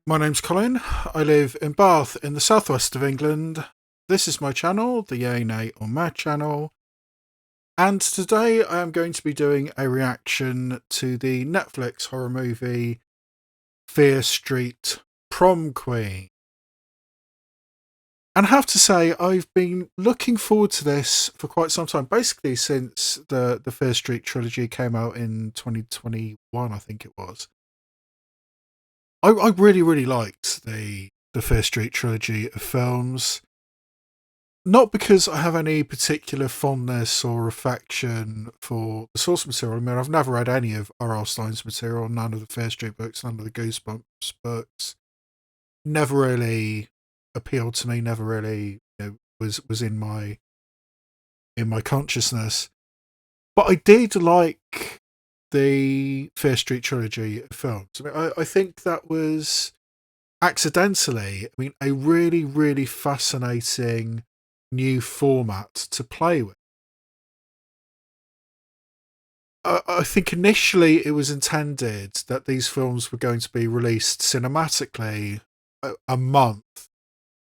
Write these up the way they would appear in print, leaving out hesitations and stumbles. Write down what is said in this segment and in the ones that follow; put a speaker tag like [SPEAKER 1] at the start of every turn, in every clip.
[SPEAKER 1] My name's Colin. I live in Bath in the southwest of England. This is my channel, the Yay Nay or Mad channel. And today I am going to be doing a reaction to the Netflix horror movie Fear Street Prom Queen. And I have to say, I've been looking forward to this for quite some time, basically since the Fear Street trilogy came out in 2021, I think it was. I really liked the Fear Street trilogy of films. Not because I have any particular fondness or affection for the source material. I mean, I've never read any of R.L. Stein's material, none of the Fear Street books, none of the Goosebumps books. Never really appealed to me. Never really, was in my consciousness. But I did like the Fear Street trilogy of films. I mean, I think that was accidentally, a really, really fascinating new format to play with. I think initially it was intended that these films were going to be released cinematically a month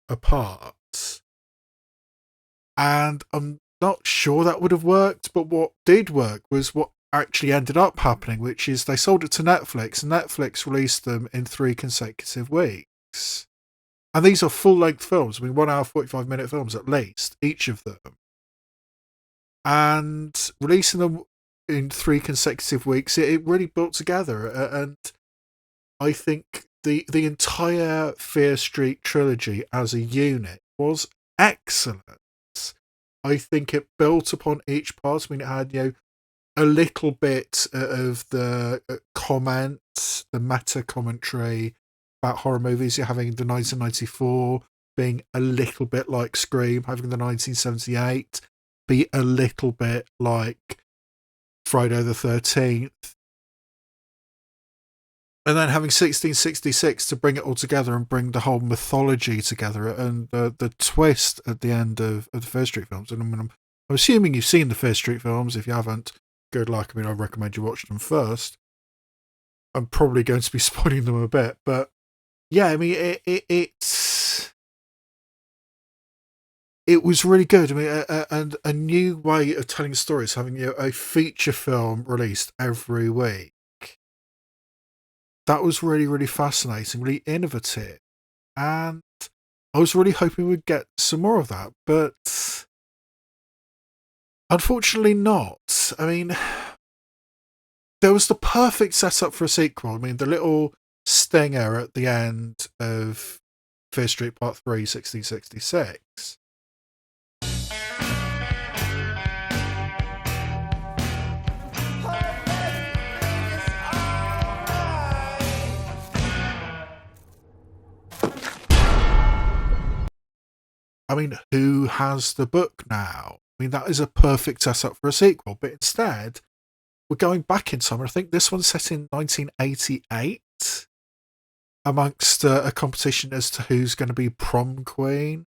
[SPEAKER 1] apart. And I'm not sure that would have worked, but what did work was what actually ended up happening, which is they sold it to Netflix, and Netflix released them in 3 consecutive weeks. And these are full-length films. I mean, 1 hour, 45-minute films at least, each of them. And releasing them in 3 consecutive weeks, it really built together. And I think the entire Fear Street trilogy as a unit was excellent. I think it built upon each part. I mean, it had, a little bit of the comments, the meta commentary about horror movies. You're having the 1994 being a little bit like Scream, having the 1978 be a little bit like Friday the 13th, and then having 1666 to bring it all together and bring the whole mythology together, and the twist at the end of the Fear Street films. And I'm assuming you've seen the Fear Street films. If you haven't, good luck. I mean, I recommend you watch them first. I'm probably going to be spoiling them a bit, but yeah, I mean, it was really good. I mean, and a new way of telling stories, having a feature film released every week. That was really, really fascinating, really innovative, and I was really hoping we'd get some more of that, but unfortunately not. I mean, there was the perfect setup for a sequel. I mean, the little stinger at the end of Fear Street Part 3, 1666. I mean, who has the book now? I mean, that is a perfect setup for a sequel, but instead, we're going back in time. I think this one's set in 1988, amongst a competition as to who's going to be Prom Queen,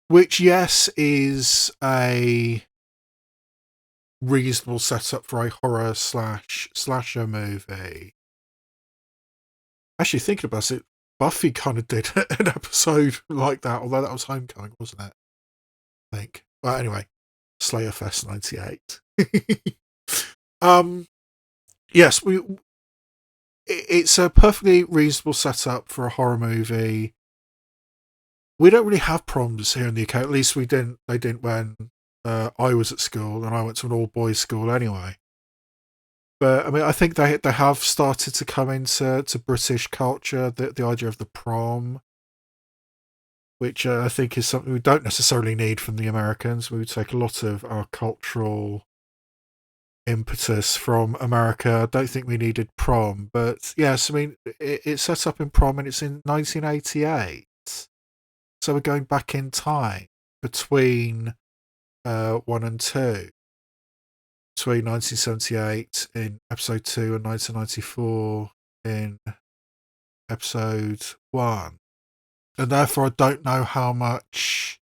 [SPEAKER 1] which, yes, is a reasonable setup for a horror slasher movie. Actually, thinking about it, Buffy kind of did an episode like that, although that was Homecoming, wasn't it? I think. Well, anyway, Slayer Fest 98. Yes, it's a perfectly reasonable setup for a horror movie. We don't really have proms here in the UK. At least we didn't. They didn't when I was at school, and I went to an all-boys school anyway. But I mean, I think they have started to come into British culture. The idea of the prom, which I think is something we don't necessarily need from the Americans. We would take a lot of our cultural impetus from America. I don't think we needed prom, but yes, I mean, it's set up in prom, and it's in 1988. So we're going back in time between 1 and 2. Between 1978 in episode 2 and 1994 in episode 1. And therefore I don't know how much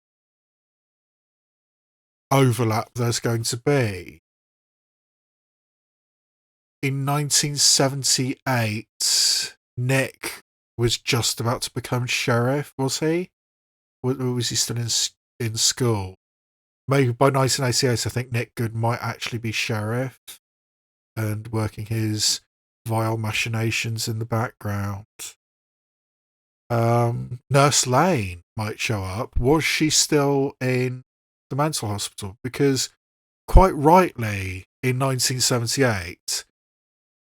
[SPEAKER 1] overlap there's going to be. In 1978, Nick was just about to become sheriff, was he? Or was he still in school? Maybe by 1988, I think Nick Good might actually be sheriff and working his vile machinations in the background. Nurse Lane might show up. Was she still in the mental hospital? Because quite rightly, in 1978,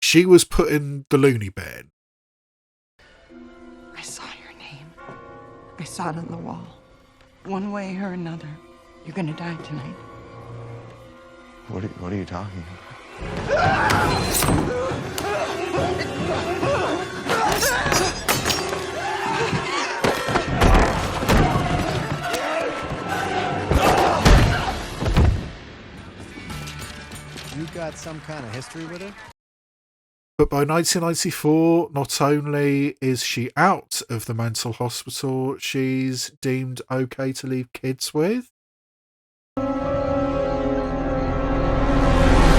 [SPEAKER 1] she was put in the loony bin.
[SPEAKER 2] I saw your name. I saw it on the wall. One way or another, you're gonna die tonight.
[SPEAKER 3] What are you talking about?
[SPEAKER 4] You got some kind of history with her?
[SPEAKER 1] But by 1994, not only is she out of the mental hospital, she's deemed okay to leave kids with.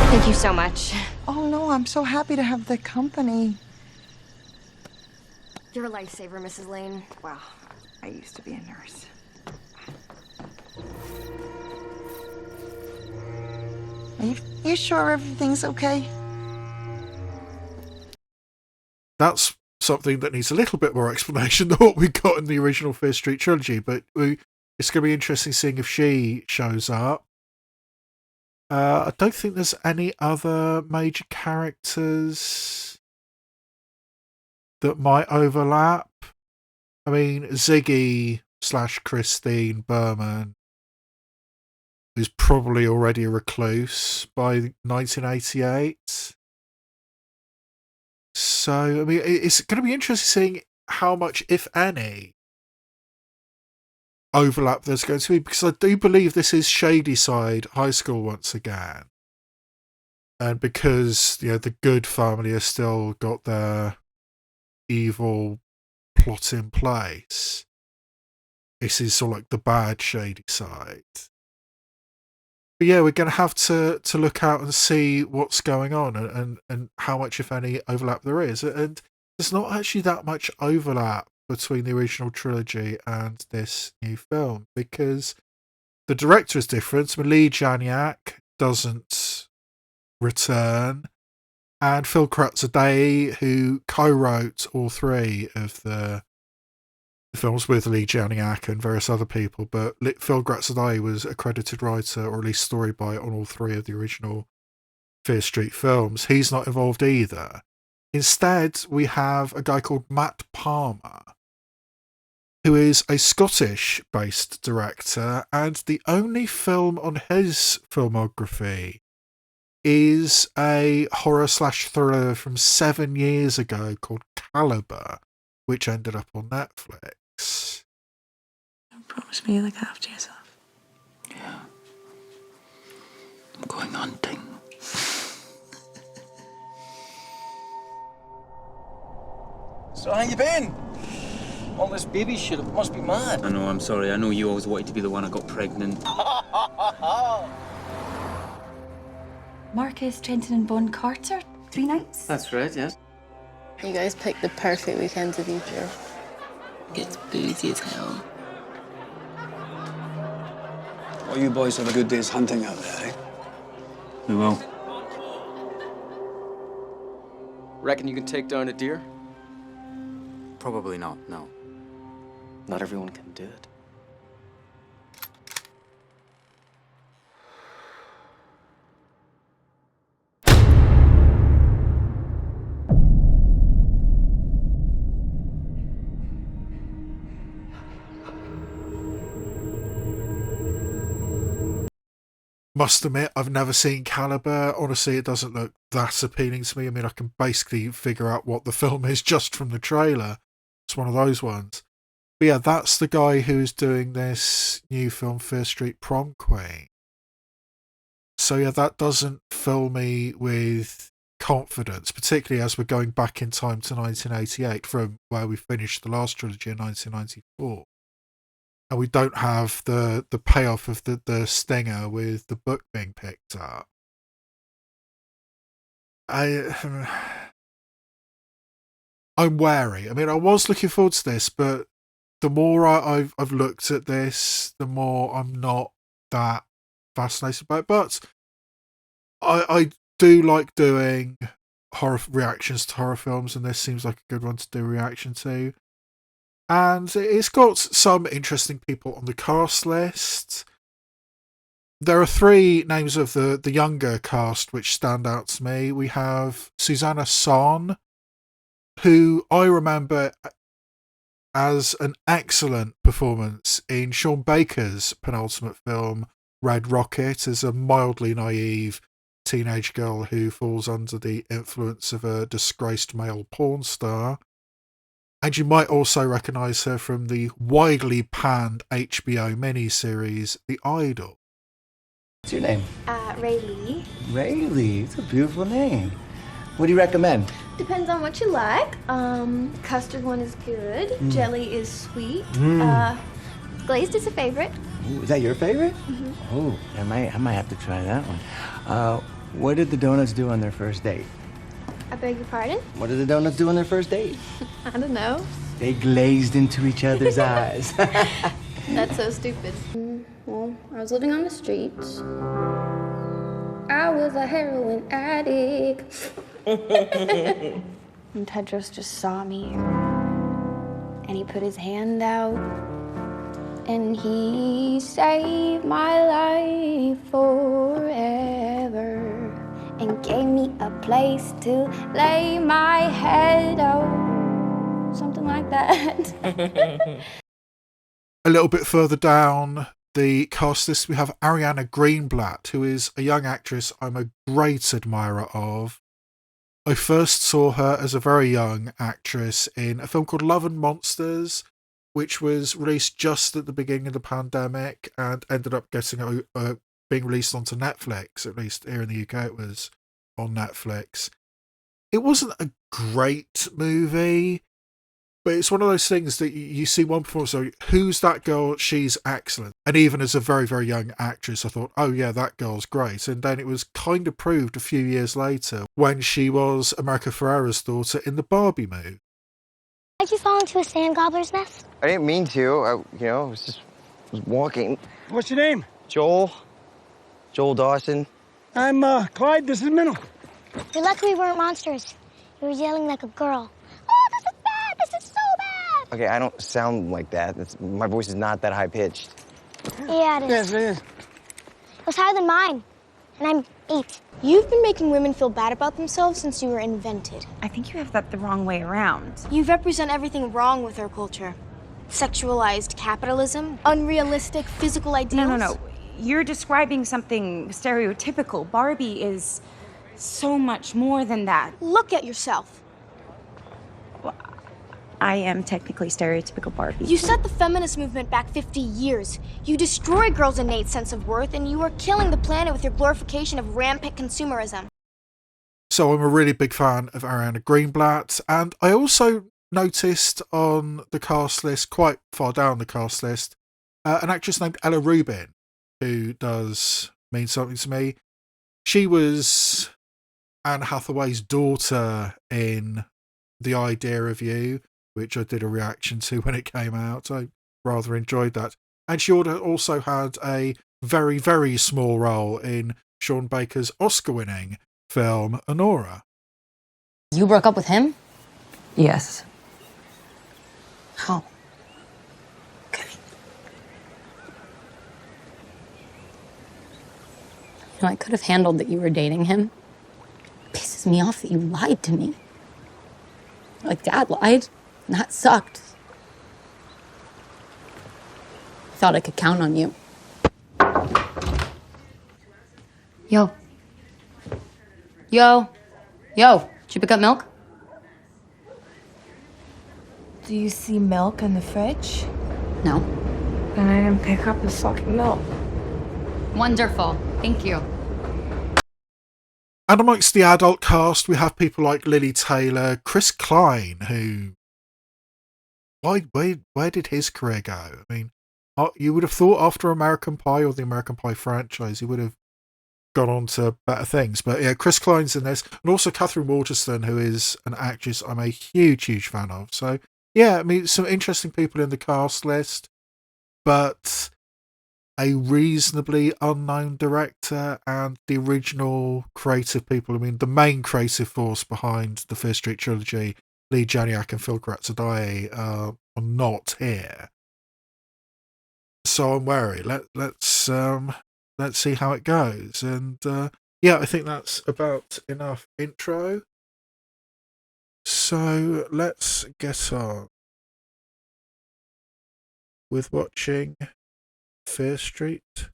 [SPEAKER 5] Thank you so much.
[SPEAKER 2] Oh no, I'm so happy to have the company.
[SPEAKER 5] You're a lifesaver, Mrs. Lane.
[SPEAKER 2] Wow, I used to be a nurse. Are you sure everything's okay?
[SPEAKER 1] That's something that needs a little bit more explanation than what we got in the original Fear Street trilogy, but it's going to be interesting seeing if she shows up. I don't think there's any other major characters that might overlap. I mean, Ziggy / Christine Berman is probably already a recluse by 1988. So, I mean, it's going to be interesting seeing how much, if any, overlap there's going to be, because I do believe this is Shadyside High School once again. And because, the Good family has still got their evil plot in place, this is sort of like the bad Shadyside. But yeah, we're going to have to look out and see what's going on and how much, if any, overlap there is. And there's not actually that much overlap between the original trilogy and this new film, because the director is different. Lee Janiak doesn't return, and Phil Kratzaday, who co-wrote all three of the films with Lee Janiak and various other people, but Phil Kratzaday was a credited writer, or at least story by, on all three of the original Fear Street films. He's not involved either. Instead, we have a guy called Matt Palmer, who is a Scottish-based director, and the only film on his filmography is a horror / thriller from 7 years ago called Caliber, which ended up on Netflix.
[SPEAKER 2] Promise me you look after yourself.
[SPEAKER 6] Yeah. I'm going hunting.
[SPEAKER 7] So how you been? All this baby shit, it must be mad.
[SPEAKER 6] I know, I'm sorry. I know you always wanted to be the one I got pregnant.
[SPEAKER 8] Marcus, Trenton and Bon Carter, 3 nights?
[SPEAKER 6] That's right, yes.
[SPEAKER 9] You guys picked the perfect weekend to leave here.
[SPEAKER 6] It's boozy as hell.
[SPEAKER 10] Well, you boys have a good day's hunting out there, eh?
[SPEAKER 6] We will.
[SPEAKER 7] Reckon you can take down a deer?
[SPEAKER 6] Probably not, no.
[SPEAKER 7] Not everyone can do it.
[SPEAKER 1] Must admit, I've never seen Caliber. Honestly, it doesn't look that appealing to me. I mean, I can basically figure out what the film is just from the trailer. It's one of those ones. But yeah, that's the guy who's doing this new film, Fear Street Prom Queen. So yeah, that doesn't fill me with confidence, particularly as we're going back in time to 1988 from where we finished the last trilogy in 1994. And we don't have the payoff of the stinger with the book being picked up. I'm wary. I mean, I was looking forward to this, but the more I've looked at this, the more I'm not that fascinated by it. But I do like doing horror reactions to horror films, and this seems like a good one to do a reaction to. And it's got some interesting people on the cast list. There are 3 names of the younger cast which stand out to me. We have Suzanna Son, who I remember as an excellent performance in Sean Baker's penultimate film, Red Rocket, as a mildly naive teenage girl who falls under the influence of a disgraced male porn star. And you might also recognise her from the widely panned HBO miniseries The Idol.
[SPEAKER 4] What's your name?
[SPEAKER 5] Rayleigh.
[SPEAKER 4] Rayleigh. It's a beautiful name. What do you recommend?
[SPEAKER 5] Depends on what you like. Custard one is good. Jelly is sweet. Glazed is a favorite.
[SPEAKER 4] Ooh, is that your favorite? Oh, I might have to try that one. What did the donuts do on their first date?
[SPEAKER 5] I beg your pardon?
[SPEAKER 4] What did the donuts do on their first date?
[SPEAKER 5] I don't know.
[SPEAKER 4] They glazed into each other's eyes.
[SPEAKER 5] That's so stupid.
[SPEAKER 9] Well, I was living on the streets. I was a heroin addict. And Tedros just saw me. And he put his hand out. And he saved my life forever. And gave me a place to lay my head out. Something like that.
[SPEAKER 1] A little bit further down the cast list, we have Ariana Greenblatt, who is a young actress I'm a great admirer of. I first saw her as a very young actress in a film called Love and Monsters, which was released just at the beginning of the pandemic and ended up getting being released onto Netflix. At least here in the UK it was on Netflix. It wasn't a great movie, but it's one of those things that you see one performance, so who's that girl? She's excellent. And even as a very, very young actress, I thought, oh yeah, that girl's great. And then it was kind of proved a few years later when she was America Ferrera's daughter in the Barbie movie.
[SPEAKER 11] Did you fall into a sand gobbler's nest?
[SPEAKER 3] I didn't mean to. I was walking.
[SPEAKER 10] What's your name?
[SPEAKER 3] Joel Dawson.
[SPEAKER 10] I'm Clyde. This is Minnow.
[SPEAKER 11] You're lucky we weren't monsters. You were yelling like a girl. Oh, this is bad! This is so bad!
[SPEAKER 3] Okay, I don't sound like that. My voice is not that high-pitched.
[SPEAKER 11] Yeah, it is.
[SPEAKER 10] Yes, it is.
[SPEAKER 11] It was higher than mine. And I'm 8.
[SPEAKER 12] You've been making women feel bad about themselves since you were invented.
[SPEAKER 13] I think you have that the wrong way around.
[SPEAKER 12] You represent everything wrong with our culture. Sexualized capitalism, unrealistic physical ideals.
[SPEAKER 13] No. You're describing something stereotypical. Barbie is so much more than that.
[SPEAKER 12] Look at yourself.
[SPEAKER 13] Well, I am technically stereotypical Barbie.
[SPEAKER 12] You set the feminist movement back 50 years. You destroy girls' innate sense of worth, and you are killing the planet with your glorification of rampant consumerism.
[SPEAKER 1] So I'm a really big fan of Ariana Greenblatt, and I also noticed on the cast list, quite far down the cast list, an actress named Ella Rubin, who does mean something to me. She was Anne Hathaway's daughter in The Idea of You, which I did a reaction to when it came out. I rather enjoyed that. And she also had a very, very small role in Sean Baker's Oscar-winning film, Honora.
[SPEAKER 14] You broke up with him?
[SPEAKER 13] Yes.
[SPEAKER 14] How? You know, I could have handled that you were dating him. It pisses me off that you lied to me. Like, Dad lied, and that sucked. I thought I could count on you. Yo. Did you pick up milk?
[SPEAKER 2] Do you see milk in the fridge?
[SPEAKER 14] No.
[SPEAKER 2] Then I didn't pick up the fucking milk.
[SPEAKER 14] Wonderful. Thank you.
[SPEAKER 1] And amongst the adult cast, we have people like Lily Taylor, Chris Klein, who... Where did his career go? I mean, you would have thought after American Pie or the American Pie franchise, he would have gone on to better things. But yeah, Chris Klein's in this, and also Catherine Waterston, who is an actress I'm a huge fan of. So yeah, I mean, some interesting people in the cast list, but a reasonably unknown director and the original creative people. I mean, the main creative force behind the Fear Street trilogy, Lee Janiak and Phil Grazzadei, are not here. So I'm wary. Let's see how it goes. And yeah, I think that's about enough intro. So let's get on with watching Fear Street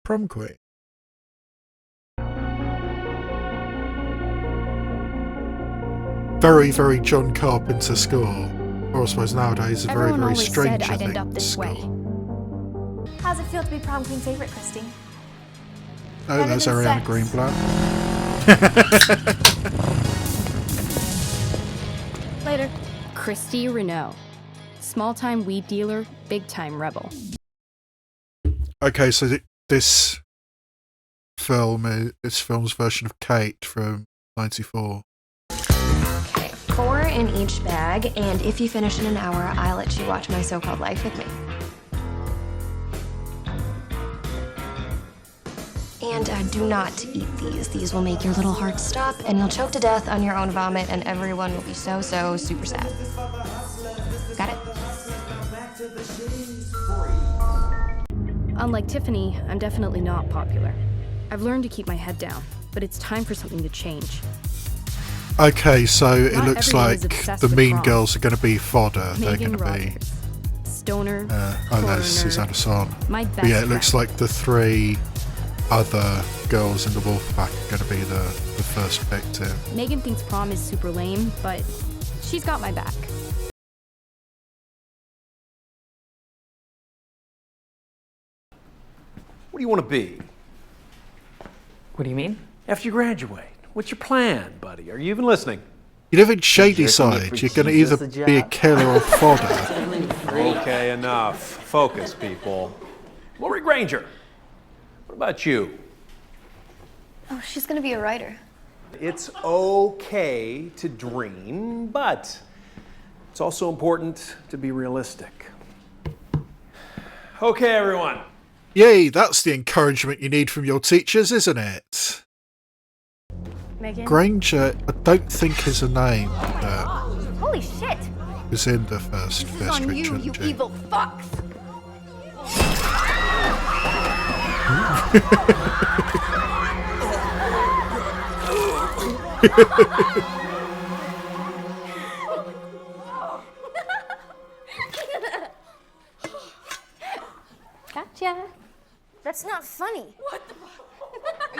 [SPEAKER 1] Prom Queen. Very, very John Carpenter score. Or I suppose nowadays a very, very strange
[SPEAKER 12] I'd end up this
[SPEAKER 1] score.
[SPEAKER 12] way. How's it feel to be Prom Queen favorite, Christy?
[SPEAKER 1] Oh, there's Ariana Greenblatt.
[SPEAKER 12] Later.
[SPEAKER 15] Christy Renault. Small-time weed dealer, big-time rebel.
[SPEAKER 1] Okay, so this film's version of Kate from '94.
[SPEAKER 16] Okay, 4 in each bag, and if you finish in an hour, I'll let you watch my so-called life with me. And do not eat these. These will make your little heart stop, and you'll choke to death on your own vomit, and everyone will be so super sad. Got it?
[SPEAKER 15] Unlike Tiffany, I'm definitely not popular. I've learned to keep my head down, but it's time for something to change.
[SPEAKER 1] Okay, so it
[SPEAKER 15] Not
[SPEAKER 1] looks
[SPEAKER 15] everyone
[SPEAKER 1] like
[SPEAKER 15] is obsessed
[SPEAKER 1] the
[SPEAKER 15] with
[SPEAKER 1] Mean
[SPEAKER 15] prom.
[SPEAKER 1] Girls are going to be fodder. They're
[SPEAKER 15] Megan
[SPEAKER 1] going to be.
[SPEAKER 15] Rogers, Stoner,
[SPEAKER 1] Oh, there's
[SPEAKER 15] Coroner,
[SPEAKER 1] Suzanna Son.
[SPEAKER 15] my
[SPEAKER 1] But
[SPEAKER 15] best
[SPEAKER 1] yeah, it looks
[SPEAKER 15] friend.
[SPEAKER 1] like the 3 other girls in the Wolfpack are going to be the first victim.
[SPEAKER 15] Megan thinks prom is super lame, but she's got my back.
[SPEAKER 17] What do you want to be?
[SPEAKER 18] What do you mean?
[SPEAKER 17] After you graduate, what's your plan, buddy? Are you even listening?
[SPEAKER 1] You live in Shadyside. You're going to either be a killer or fodder.
[SPEAKER 17] Okay, enough. Focus, people. Lori Granger, what about you?
[SPEAKER 5] Oh, she's gonna be a writer.
[SPEAKER 17] It's okay to dream, but it's also important to be realistic. Okay, everyone.
[SPEAKER 1] Yay, that's the encouragement you need from your teachers, isn't it?
[SPEAKER 15] Megan?
[SPEAKER 1] Granger, I don't think is a name that
[SPEAKER 12] Holy shit!
[SPEAKER 1] was in the first
[SPEAKER 12] This is on
[SPEAKER 1] Street
[SPEAKER 12] you,
[SPEAKER 1] trilogy.
[SPEAKER 12] you evil fucks!
[SPEAKER 9] Gotcha.
[SPEAKER 12] That's not funny. What the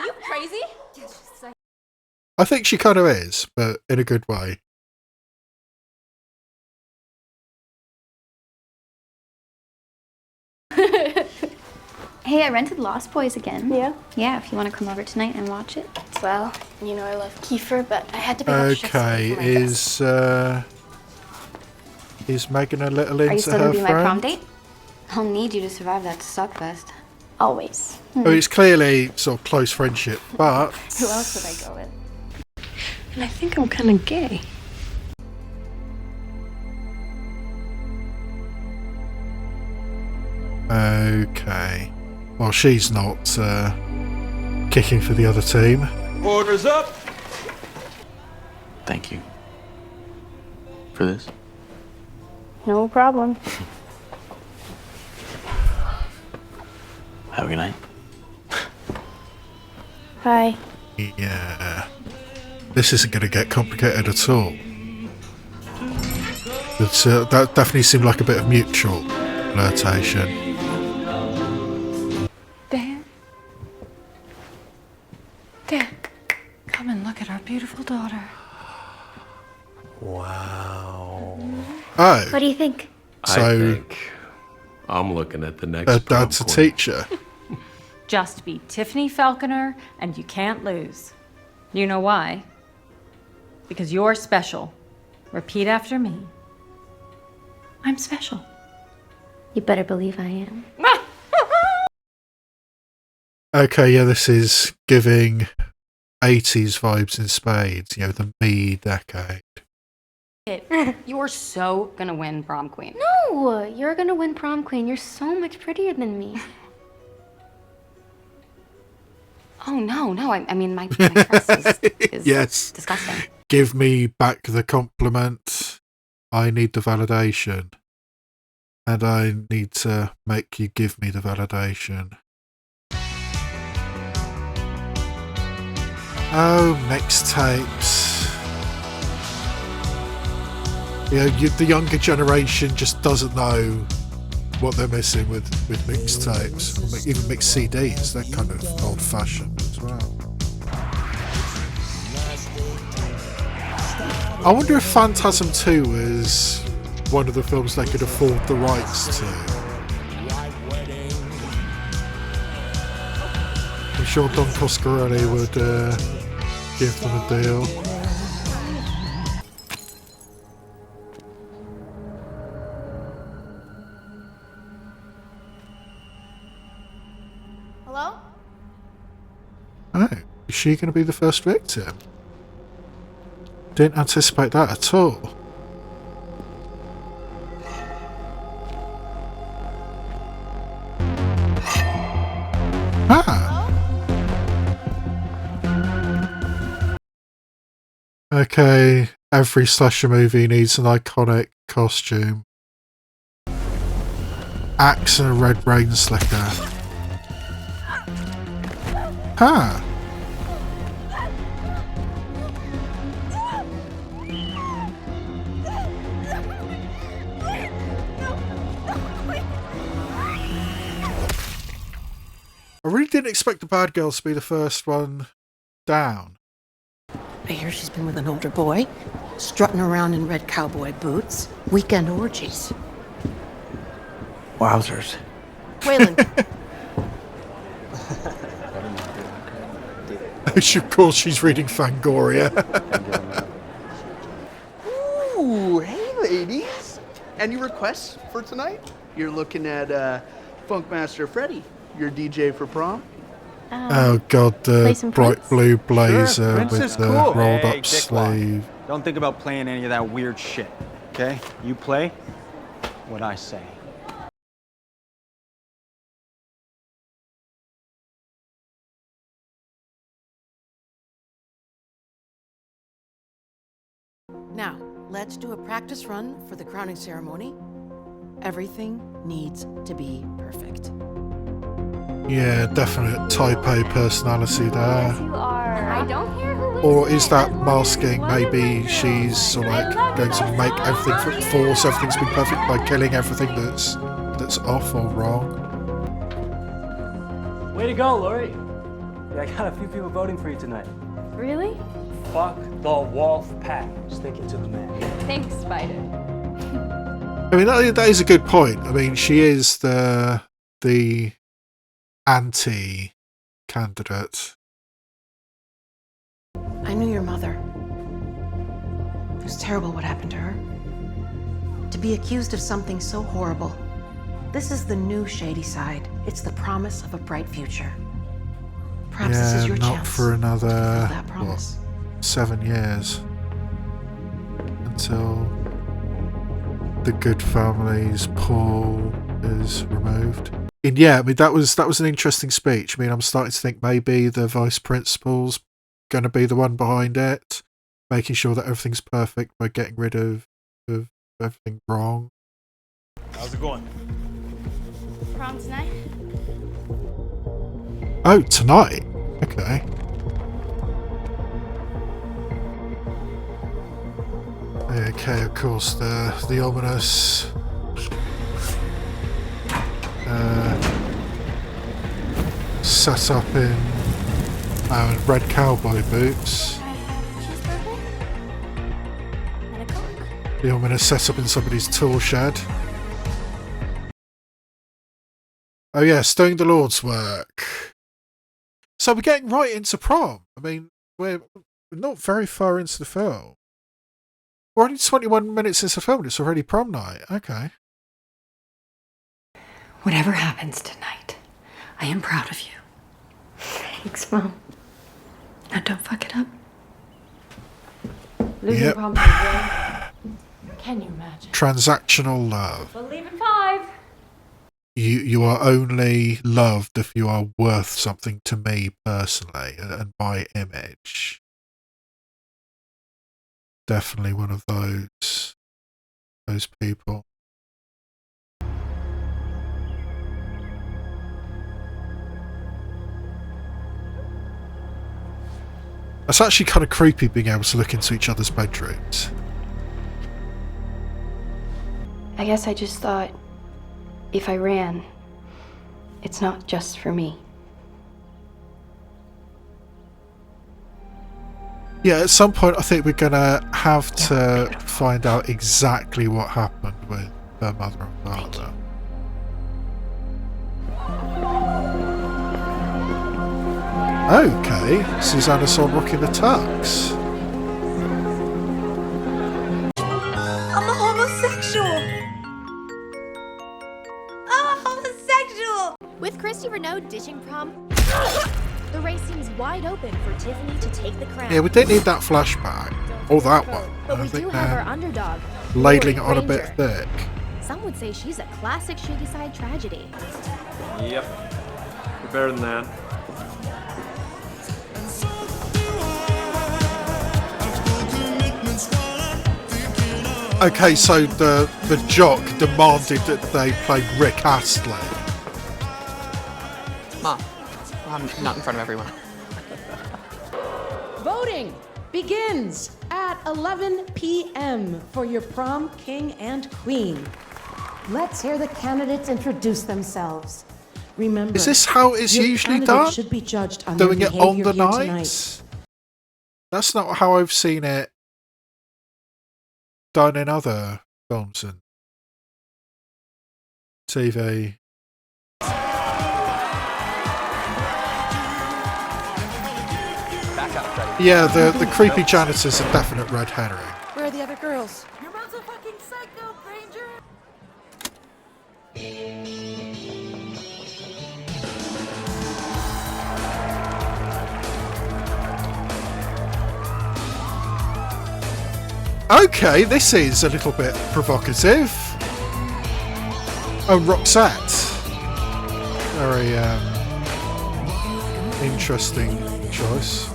[SPEAKER 12] Are you crazy?
[SPEAKER 1] I think she kind of is, but in a good way.
[SPEAKER 9] Hey, I rented Lost Boys again. Yeah? Yeah, if you want to come over tonight and watch it.
[SPEAKER 5] Well, you know I love Kiefer, but I had to pick up shifts
[SPEAKER 1] Okay,
[SPEAKER 5] for my
[SPEAKER 1] is Megan a little
[SPEAKER 9] Are you
[SPEAKER 1] into
[SPEAKER 9] still
[SPEAKER 1] her
[SPEAKER 9] gonna be my prom
[SPEAKER 1] friend?
[SPEAKER 9] date? I'll need you to survive that suckfest. Always.
[SPEAKER 1] I mean, it's clearly sort of close friendship, but
[SPEAKER 9] Who else would I go with?
[SPEAKER 2] And I think I'm kind of gay.
[SPEAKER 1] okay. Well, she's not kicking for the other team.
[SPEAKER 17] Orders up.
[SPEAKER 6] Thank you. For this?
[SPEAKER 9] No problem.
[SPEAKER 6] Have a good night.
[SPEAKER 9] Bye.
[SPEAKER 1] Yeah. This isn't going to get complicated at all. That definitely seemed like a bit of mutual flirtation.
[SPEAKER 2] Dad? Dad, come and look at our beautiful daughter.
[SPEAKER 17] Wow.
[SPEAKER 1] Oh.
[SPEAKER 5] What do you think?
[SPEAKER 1] So,
[SPEAKER 17] I'm looking at the next.
[SPEAKER 1] her dad's a teacher.
[SPEAKER 13] Just be Tiffany Falconer, and you can't lose. You know why? Because you're special. Repeat after me. I'm special.
[SPEAKER 9] You better believe I am.
[SPEAKER 1] Okay, yeah, this is giving 80s vibes in spades, you know, the me decade.
[SPEAKER 14] You're so gonna win Prom Queen.
[SPEAKER 9] No, you're gonna win Prom Queen. You're so much prettier than me.
[SPEAKER 14] Oh, no. I mean, my dress is
[SPEAKER 1] Yes.
[SPEAKER 14] disgusting.
[SPEAKER 1] Give me back the compliment. I need the validation. And I need to make you give me the validation. Oh, mixtapes. You know, the younger generation just doesn't know what they're missing with mixtapes. Or even mixed CDs. They're kind of old-fashioned as well. I wonder if Phantasm 2 is one of the films they could afford the rights to. I'm sure Don Coscarelli would give them a deal.
[SPEAKER 12] Hello?
[SPEAKER 1] Oh, is she going to be the first victim? Didn't anticipate that at all. Ah. Okay, every slasher movie needs an iconic costume. Axe and a red rain slicker. Ah. I really didn't expect the bad girls to be the first one down.
[SPEAKER 19] I hear she's been with an older boy, strutting around in red cowboy boots, weekend orgies.
[SPEAKER 4] Wowzers.
[SPEAKER 19] Waylon,
[SPEAKER 1] Of course she's reading Fangoria.
[SPEAKER 20] Ooh, hey ladies. Any requests for tonight? You're looking at Funkmaster Freddy, your DJ for prom?
[SPEAKER 1] Oh god, the bright blue blazer
[SPEAKER 4] Prince
[SPEAKER 1] with
[SPEAKER 4] is
[SPEAKER 1] the
[SPEAKER 4] cool.
[SPEAKER 1] rolled
[SPEAKER 4] Hey,
[SPEAKER 1] up
[SPEAKER 4] dickwad.
[SPEAKER 1] sleeve.
[SPEAKER 4] Don't think about playing any of that weird shit, okay? You play what I say.
[SPEAKER 19] now let's do a practice run for the crowning ceremony. Everything needs to be perfect.
[SPEAKER 1] Yeah, definite type A personality there.
[SPEAKER 9] I don't hear who
[SPEAKER 1] Or is that masking? Maybe she's sort of like going to make everything force everything to be perfect by killing everything that's off or wrong.
[SPEAKER 21] Way to go, Lori. Yeah, I got a few people voting for you tonight.
[SPEAKER 13] Really?
[SPEAKER 21] Fuck the Wolfpack. Stick it to the man.
[SPEAKER 13] Thanks, Spider.
[SPEAKER 1] I mean, that is a good point. I mean, she is the anti-candidate.
[SPEAKER 19] I knew your mother. It was terrible what happened to her. To be accused of something so horrible. This is the new Shadyside. It's the promise of a bright future. Perhaps this is your
[SPEAKER 1] not
[SPEAKER 19] chance
[SPEAKER 1] for another,
[SPEAKER 19] to fulfill that promise.
[SPEAKER 1] 7 years until the good family's Paul is removed. And yeah, I mean that was an interesting speech. I mean, I'm starting to think maybe the vice principal's going to be the one behind it, making sure that everything's perfect by getting rid of everything wrong.
[SPEAKER 21] How's it going?
[SPEAKER 9] Prom tonight?
[SPEAKER 1] Oh, tonight? Okay. Okay, of course, the ominous set up in red cowboy boots. The ominous set up in somebody's tool shed. Oh yes, doing the Lord's work. So we're getting right into prom. I mean, we're not very far into the film. We're only 21 minutes into the film and it's already prom night. Okay.
[SPEAKER 14] Whatever happens tonight, I am proud of you.
[SPEAKER 15] Thanks, Mom. Now don't fuck it up.
[SPEAKER 13] Losing
[SPEAKER 1] Yep.
[SPEAKER 13] prom night. Can you imagine?
[SPEAKER 1] Transactional love.
[SPEAKER 13] We'll leave at 5.
[SPEAKER 1] You are only loved if you are worth something to me personally and my image. Definitely one of those people. It's actually kind of creepy being able to look into each other's bedrooms.
[SPEAKER 15] I guess I just thought if I ran, it's not just for me.
[SPEAKER 1] Yeah, at some point I think we're gonna have to find out exactly what happened with her mother and father. Okay, Suzanna Son rocking the tux.
[SPEAKER 8] I'm a homosexual. I'm a homosexual.
[SPEAKER 12] With Christy Renaud ditching prom, the race seems wide open for Tiffany to take the crown.
[SPEAKER 1] Yeah, we didn't need that flashback. Or that one.
[SPEAKER 12] But
[SPEAKER 1] I
[SPEAKER 12] we
[SPEAKER 1] think
[SPEAKER 12] do have
[SPEAKER 1] they're
[SPEAKER 12] our underdog,
[SPEAKER 1] ladling it
[SPEAKER 12] Lori
[SPEAKER 1] on a bit
[SPEAKER 12] Granger.
[SPEAKER 1] thick.
[SPEAKER 12] Some would say she's a classic Shadyside tragedy.
[SPEAKER 17] Yep. We're better than that.
[SPEAKER 1] Okay, so the jock demanded that they play Rick Astley.
[SPEAKER 18] Mom, I'm not in front of everyone.
[SPEAKER 19] Voting begins at 11 p.m. for your prom king and queen. Let's hear the candidates introduce themselves. Remember,
[SPEAKER 1] Is this how it's
[SPEAKER 19] your
[SPEAKER 1] usually
[SPEAKER 19] candidate
[SPEAKER 1] done?
[SPEAKER 19] Should be judged on
[SPEAKER 1] Doing
[SPEAKER 19] their
[SPEAKER 1] it on
[SPEAKER 19] behavior
[SPEAKER 1] the
[SPEAKER 19] here
[SPEAKER 1] night?
[SPEAKER 19] tonight.
[SPEAKER 1] That's not how I've seen it done in other films and TV.
[SPEAKER 7] Back up, Freddie.
[SPEAKER 1] Yeah, the creepy janitor's a definite red herring.
[SPEAKER 19] Where are the other girls?
[SPEAKER 8] Your mom's a fucking psycho, Granger.
[SPEAKER 1] Okay, this is a little bit provocative. Oh, Roxette. Very interesting choice.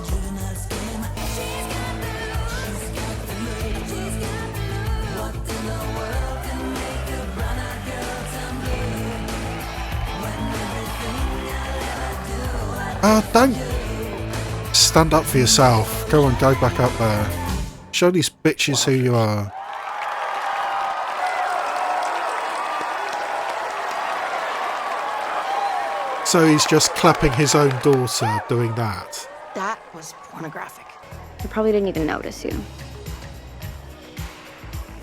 [SPEAKER 1] Don't stand up for yourself. Go on, go back up there. Show these bitches who you are. So he's just clapping his own daughter doing that.
[SPEAKER 19] That was pornographic.
[SPEAKER 9] I probably didn't even notice you.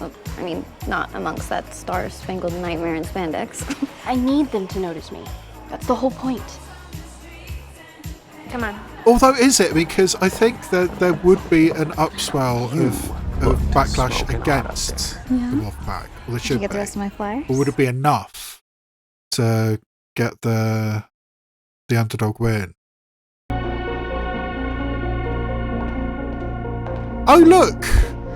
[SPEAKER 9] Well, I mean, not amongst that star-spangled nightmare in spandex.
[SPEAKER 15] I need them to notice me. That's the whole point.
[SPEAKER 12] Come on.
[SPEAKER 1] Although, is it? Because I think that there would be an upswell of backlash against the Wolfpack. Well, there
[SPEAKER 9] Did you
[SPEAKER 1] should
[SPEAKER 9] get the
[SPEAKER 1] be.
[SPEAKER 9] rest of my flyers?
[SPEAKER 1] Or would it be enough to get the underdog win? Oh, look!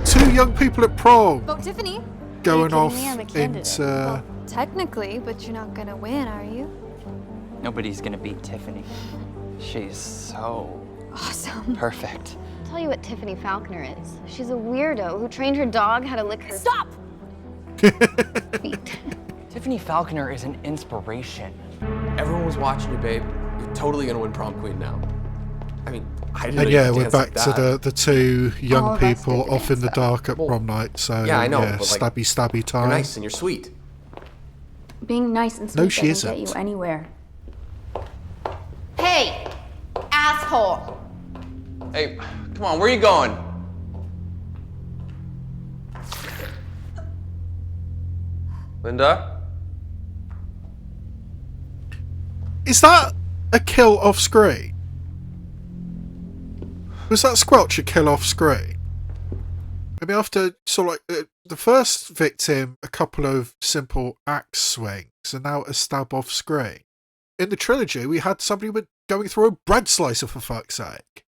[SPEAKER 1] 2 young people at prom
[SPEAKER 22] Vote Tiffany.
[SPEAKER 1] going off
[SPEAKER 22] me? I'm a candidate.
[SPEAKER 1] into...
[SPEAKER 22] Technically, but you're not gonna win, are you?
[SPEAKER 18] Nobody's gonna beat Tiffany. She's so
[SPEAKER 22] Awesome.
[SPEAKER 18] perfect.
[SPEAKER 9] I'll tell you what Tiffany Falconer is. She's a weirdo who trained her dog how to lick her...
[SPEAKER 22] Stop!
[SPEAKER 9] feet.
[SPEAKER 18] Tiffany Falconer is an inspiration.
[SPEAKER 7] Everyone was watching you, babe. You're totally gonna win prom queen now. I mean, I didn't know
[SPEAKER 1] And
[SPEAKER 7] you
[SPEAKER 1] yeah,
[SPEAKER 7] could
[SPEAKER 1] we're
[SPEAKER 7] dance
[SPEAKER 1] back
[SPEAKER 7] like
[SPEAKER 1] to
[SPEAKER 7] that.
[SPEAKER 1] the 2 young
[SPEAKER 22] All of us
[SPEAKER 1] people
[SPEAKER 22] did the
[SPEAKER 1] off in the
[SPEAKER 22] dance,
[SPEAKER 1] dark at prom night. So
[SPEAKER 7] Yeah, I know,
[SPEAKER 1] yeah,
[SPEAKER 7] but, like,
[SPEAKER 1] stabby stabby time.
[SPEAKER 7] You're nice and you're sweet.
[SPEAKER 15] Being nice and
[SPEAKER 1] No,
[SPEAKER 15] sweet
[SPEAKER 1] she
[SPEAKER 15] doesn't get
[SPEAKER 1] isn't.
[SPEAKER 15] you anywhere.
[SPEAKER 8] Hey, asshole.
[SPEAKER 6] Hey, come on, where are you going? Linda?
[SPEAKER 1] Is that a kill off screen? Was that Squelch a kill off screen? I mean, after sort of like the first victim, a couple of simple axe swings, and now a stab off screen. in the trilogy, we had somebody going through a bread slicer, for fuck's sake.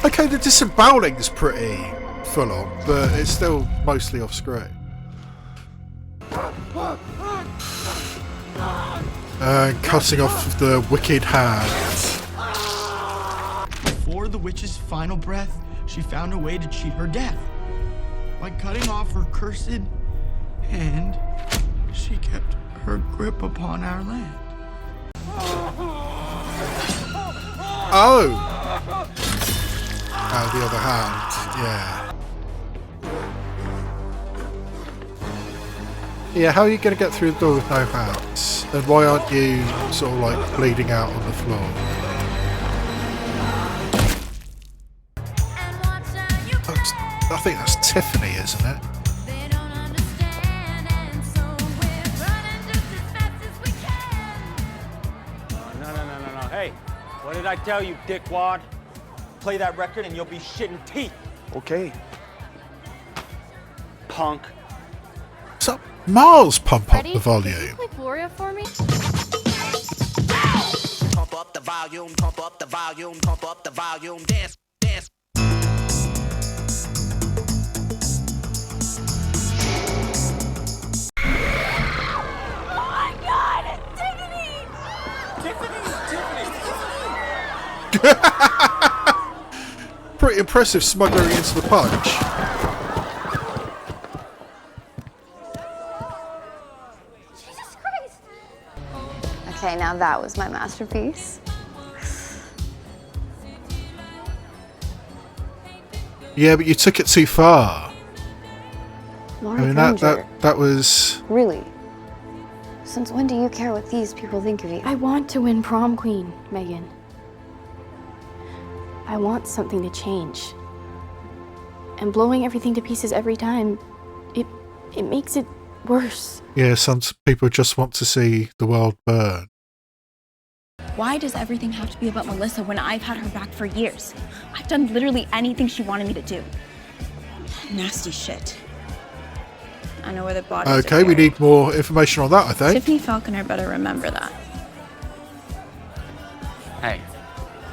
[SPEAKER 1] Okay, the disemboweling is pretty full on, but it's still mostly off screen. And cutting off the wicked hand.
[SPEAKER 3] Before the witch's final breath, she found a way to cheat her death. By cutting off her cursed hand, she kept her grip upon our land.
[SPEAKER 1] Oh! The other hand, yeah. Yeah, how are you going to get through the door with no hands? And why aren't you sort of like bleeding out on the floor? I think that's Tiffany, isn't it?
[SPEAKER 10] No. Hey, what did I tell you, dickwad? Play that record and you'll be shitting teeth.
[SPEAKER 20] Okay.
[SPEAKER 10] Punk.
[SPEAKER 1] So Miles, pump up the volume.
[SPEAKER 12] Can you play Gloria for me?
[SPEAKER 23] Pump up the volume, pump up the volume, pump up the volume, dance, dance.
[SPEAKER 8] Oh my God, it's Tiffany!
[SPEAKER 1] Pretty impressive smuggling into the punch.
[SPEAKER 8] Jesus Christ!
[SPEAKER 9] Okay, now that was my masterpiece.
[SPEAKER 1] Yeah, but you took it too far.
[SPEAKER 9] Laura
[SPEAKER 1] I mean,
[SPEAKER 9] Granger.
[SPEAKER 1] that was...
[SPEAKER 9] Really? Since when do you care what these people think of you?
[SPEAKER 15] I want to win Prom Queen, Megan. I want something to change. And blowing everything to pieces every time, it makes it worse.
[SPEAKER 1] Yeah, some people just want to see the world burn.
[SPEAKER 24] Why does everything have to be about Melissa when I've had her back for years? I've done literally anything she wanted me to do. Nasty shit. I know where the bodies are
[SPEAKER 1] Okay, we
[SPEAKER 24] buried.
[SPEAKER 1] need more information on that, I think.
[SPEAKER 24] Tiffany Falconer better remember that.
[SPEAKER 4] Hey,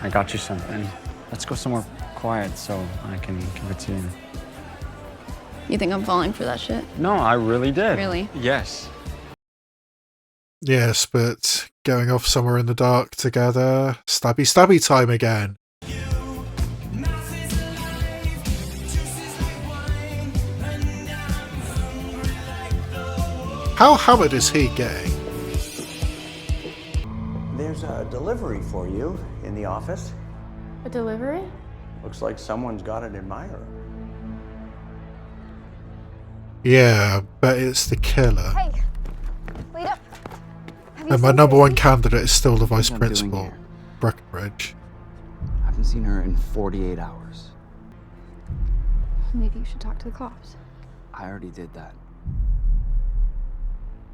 [SPEAKER 4] I got you something. Let's go somewhere quiet so I can give it to you.
[SPEAKER 24] You think I'm falling for that shit?
[SPEAKER 4] No, I really did.
[SPEAKER 24] Really?
[SPEAKER 4] Yes.
[SPEAKER 1] Yes, but going off somewhere in the dark together. Stabby Stabby Time again. How hammered is he getting?
[SPEAKER 4] There's a delivery for you in the office.
[SPEAKER 15] A delivery?
[SPEAKER 4] Looks like someone's got it in my room.
[SPEAKER 1] Yeah, but it's the killer.
[SPEAKER 12] Hey, wait up.
[SPEAKER 1] And my number one candidate is still the vice principal, Breckenridge.
[SPEAKER 18] I haven't seen her in 48 hours.
[SPEAKER 15] Maybe you should talk to the cops.
[SPEAKER 18] I already did that.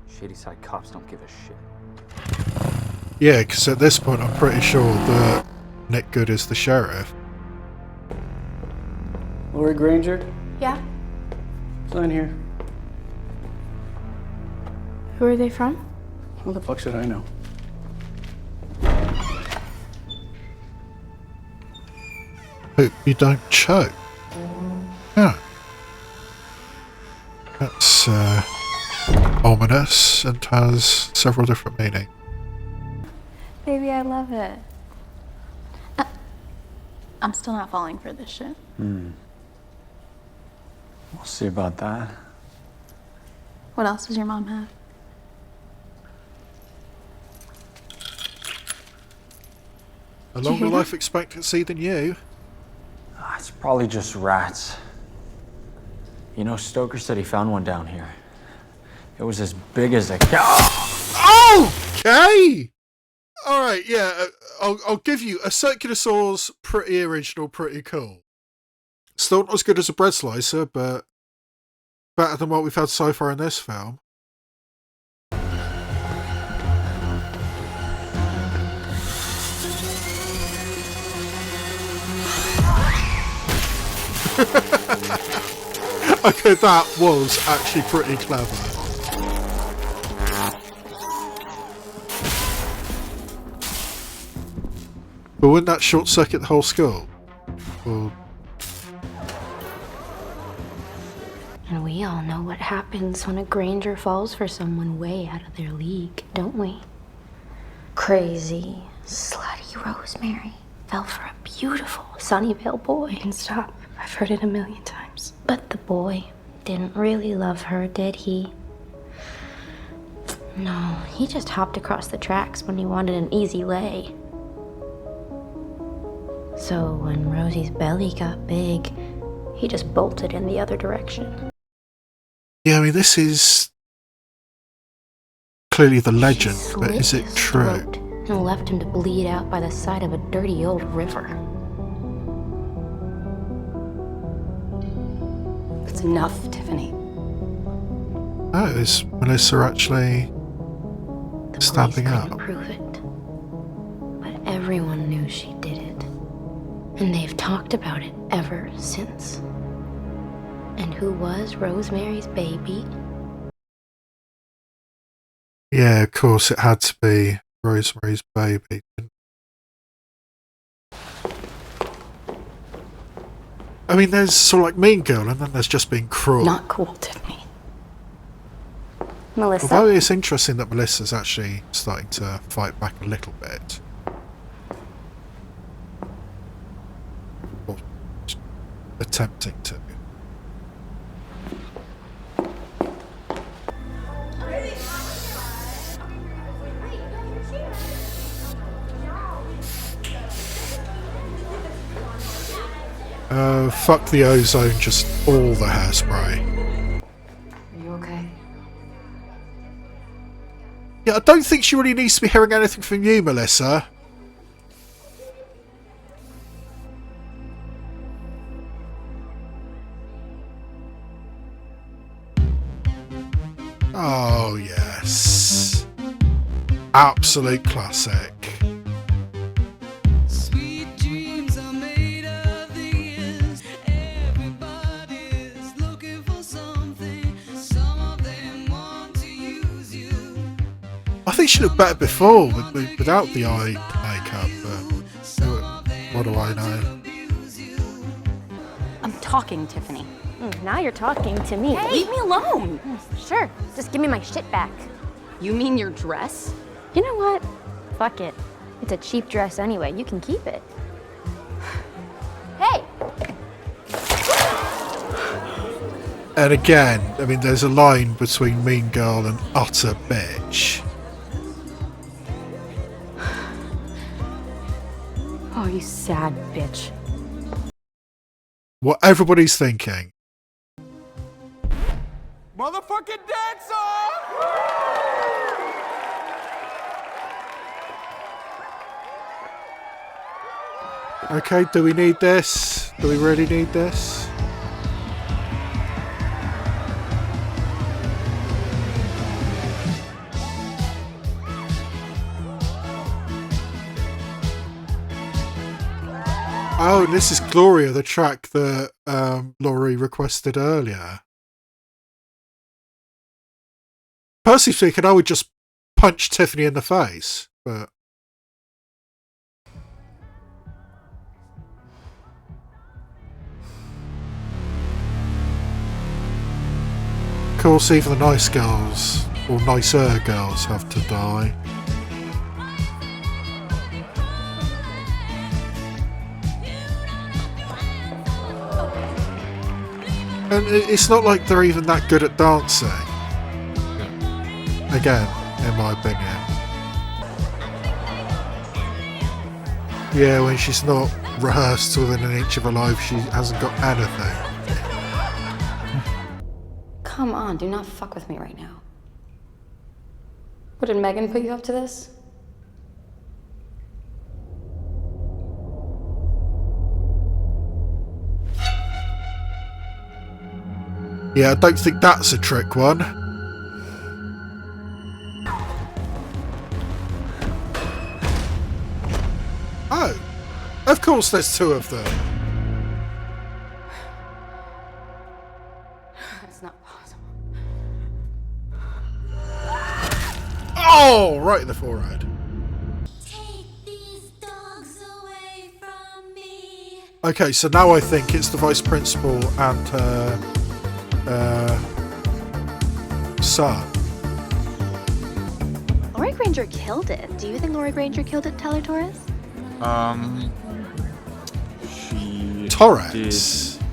[SPEAKER 18] Shadyside cops don't give a shit.
[SPEAKER 1] Yeah, because at this point I'm pretty sure that Nick Good is the sheriff.
[SPEAKER 4] Lori Granger,
[SPEAKER 15] Yeah?
[SPEAKER 4] sign here.
[SPEAKER 15] Who are they from?
[SPEAKER 4] How the fuck should I know?
[SPEAKER 1] Hope you don't choke. Yeah. That's ominous and has several different meanings.
[SPEAKER 15] Baby, I love it.
[SPEAKER 24] I'm still not falling for this shit.
[SPEAKER 4] We'll see about that.
[SPEAKER 24] What else does your mom have?
[SPEAKER 1] A longer life expectancy than you.
[SPEAKER 4] It's probably just rats. You know, Stoker said he found one down here. It was as big as a cow.
[SPEAKER 1] Okay! Alright, yeah, I'll give you a circular saw's pretty original, pretty cool. Still not as good as a bread slicer, but better than what we've had so far in this film. Okay, that was actually pretty clever. But wouldn't that short circuit the whole school? Or...
[SPEAKER 9] And we all know what happens when a Granger falls for someone way out of their league, don't we? Crazy, slutty Rosemary fell for a beautiful Sunnyvale boy.
[SPEAKER 15] You can stop. I've heard it 1,000,000 times.
[SPEAKER 9] But the boy didn't really love her, did he? No, he just hopped across the tracks when he wanted an easy lay. So when Rosie's belly got big, he just bolted in the other direction.
[SPEAKER 1] Yeah, I mean, this is clearly the legend, but is it true?
[SPEAKER 9] And left him to bleed out by the side of a dirty old river.
[SPEAKER 14] It's enough, Tiffany.
[SPEAKER 1] Oh, is Melissa actually standing up?
[SPEAKER 9] Couldn't prove it, but everyone knew she did it, and they've talked about it ever since. And who was Rosemary's baby?
[SPEAKER 1] Yeah, of course, it had to be Rosemary's baby. I mean, there's sort of like Mean Girl, and then there's just being cruel.
[SPEAKER 14] Not cool, Tiffany.
[SPEAKER 9] Melissa.
[SPEAKER 1] Although it's interesting that Melissa's actually starting to fight back a little bit. Or attempting to. Fuck the ozone, just all the hairspray.
[SPEAKER 14] Are you okay?
[SPEAKER 1] Yeah, I don't think she really needs to be hearing anything from you, Melissa. Oh, yes. Absolute classic. I think she looked better before without the eye makeup, but what do I know?
[SPEAKER 14] I'm talking, Tiffany.
[SPEAKER 12] Now you're talking to me.
[SPEAKER 14] Hey, leave me alone.
[SPEAKER 12] Sure, just give me my shit back.
[SPEAKER 14] You mean your dress?
[SPEAKER 12] You know what? Fuck it. It's a cheap dress anyway. You can keep it. Hey!
[SPEAKER 1] And again, I mean, there's a line between Mean Girl and utter bitch.
[SPEAKER 14] Oh, you sad bitch.
[SPEAKER 1] What everybody's thinking.
[SPEAKER 10] Motherfucking dance off!
[SPEAKER 1] Okay, do we need this? Do we really need this? Oh, and this is Gloria, the track that Laurie requested earlier. Personally speaking, I would just punch Tiffany in the face, but... Of course, even the nice girls, or nicer girls, have to die. And it's not like they're even that good at dancing. Again, in my opinion. Yeah, when she's not rehearsed within an inch of her life, she hasn't got anything.
[SPEAKER 14] Come on, do not fuck with me right now. What, did Megan put you up to this?
[SPEAKER 1] Yeah, I don't think that's a trick one. Oh, of course there's two of them.
[SPEAKER 13] That's not possible.
[SPEAKER 1] Oh, right in the forehead. Okay, so now I think it's the vice principal and her son.
[SPEAKER 15] Lori Granger killed it. Do you think Lori Granger killed it, Tyler Torres?
[SPEAKER 2] She
[SPEAKER 1] Torres.
[SPEAKER 2] did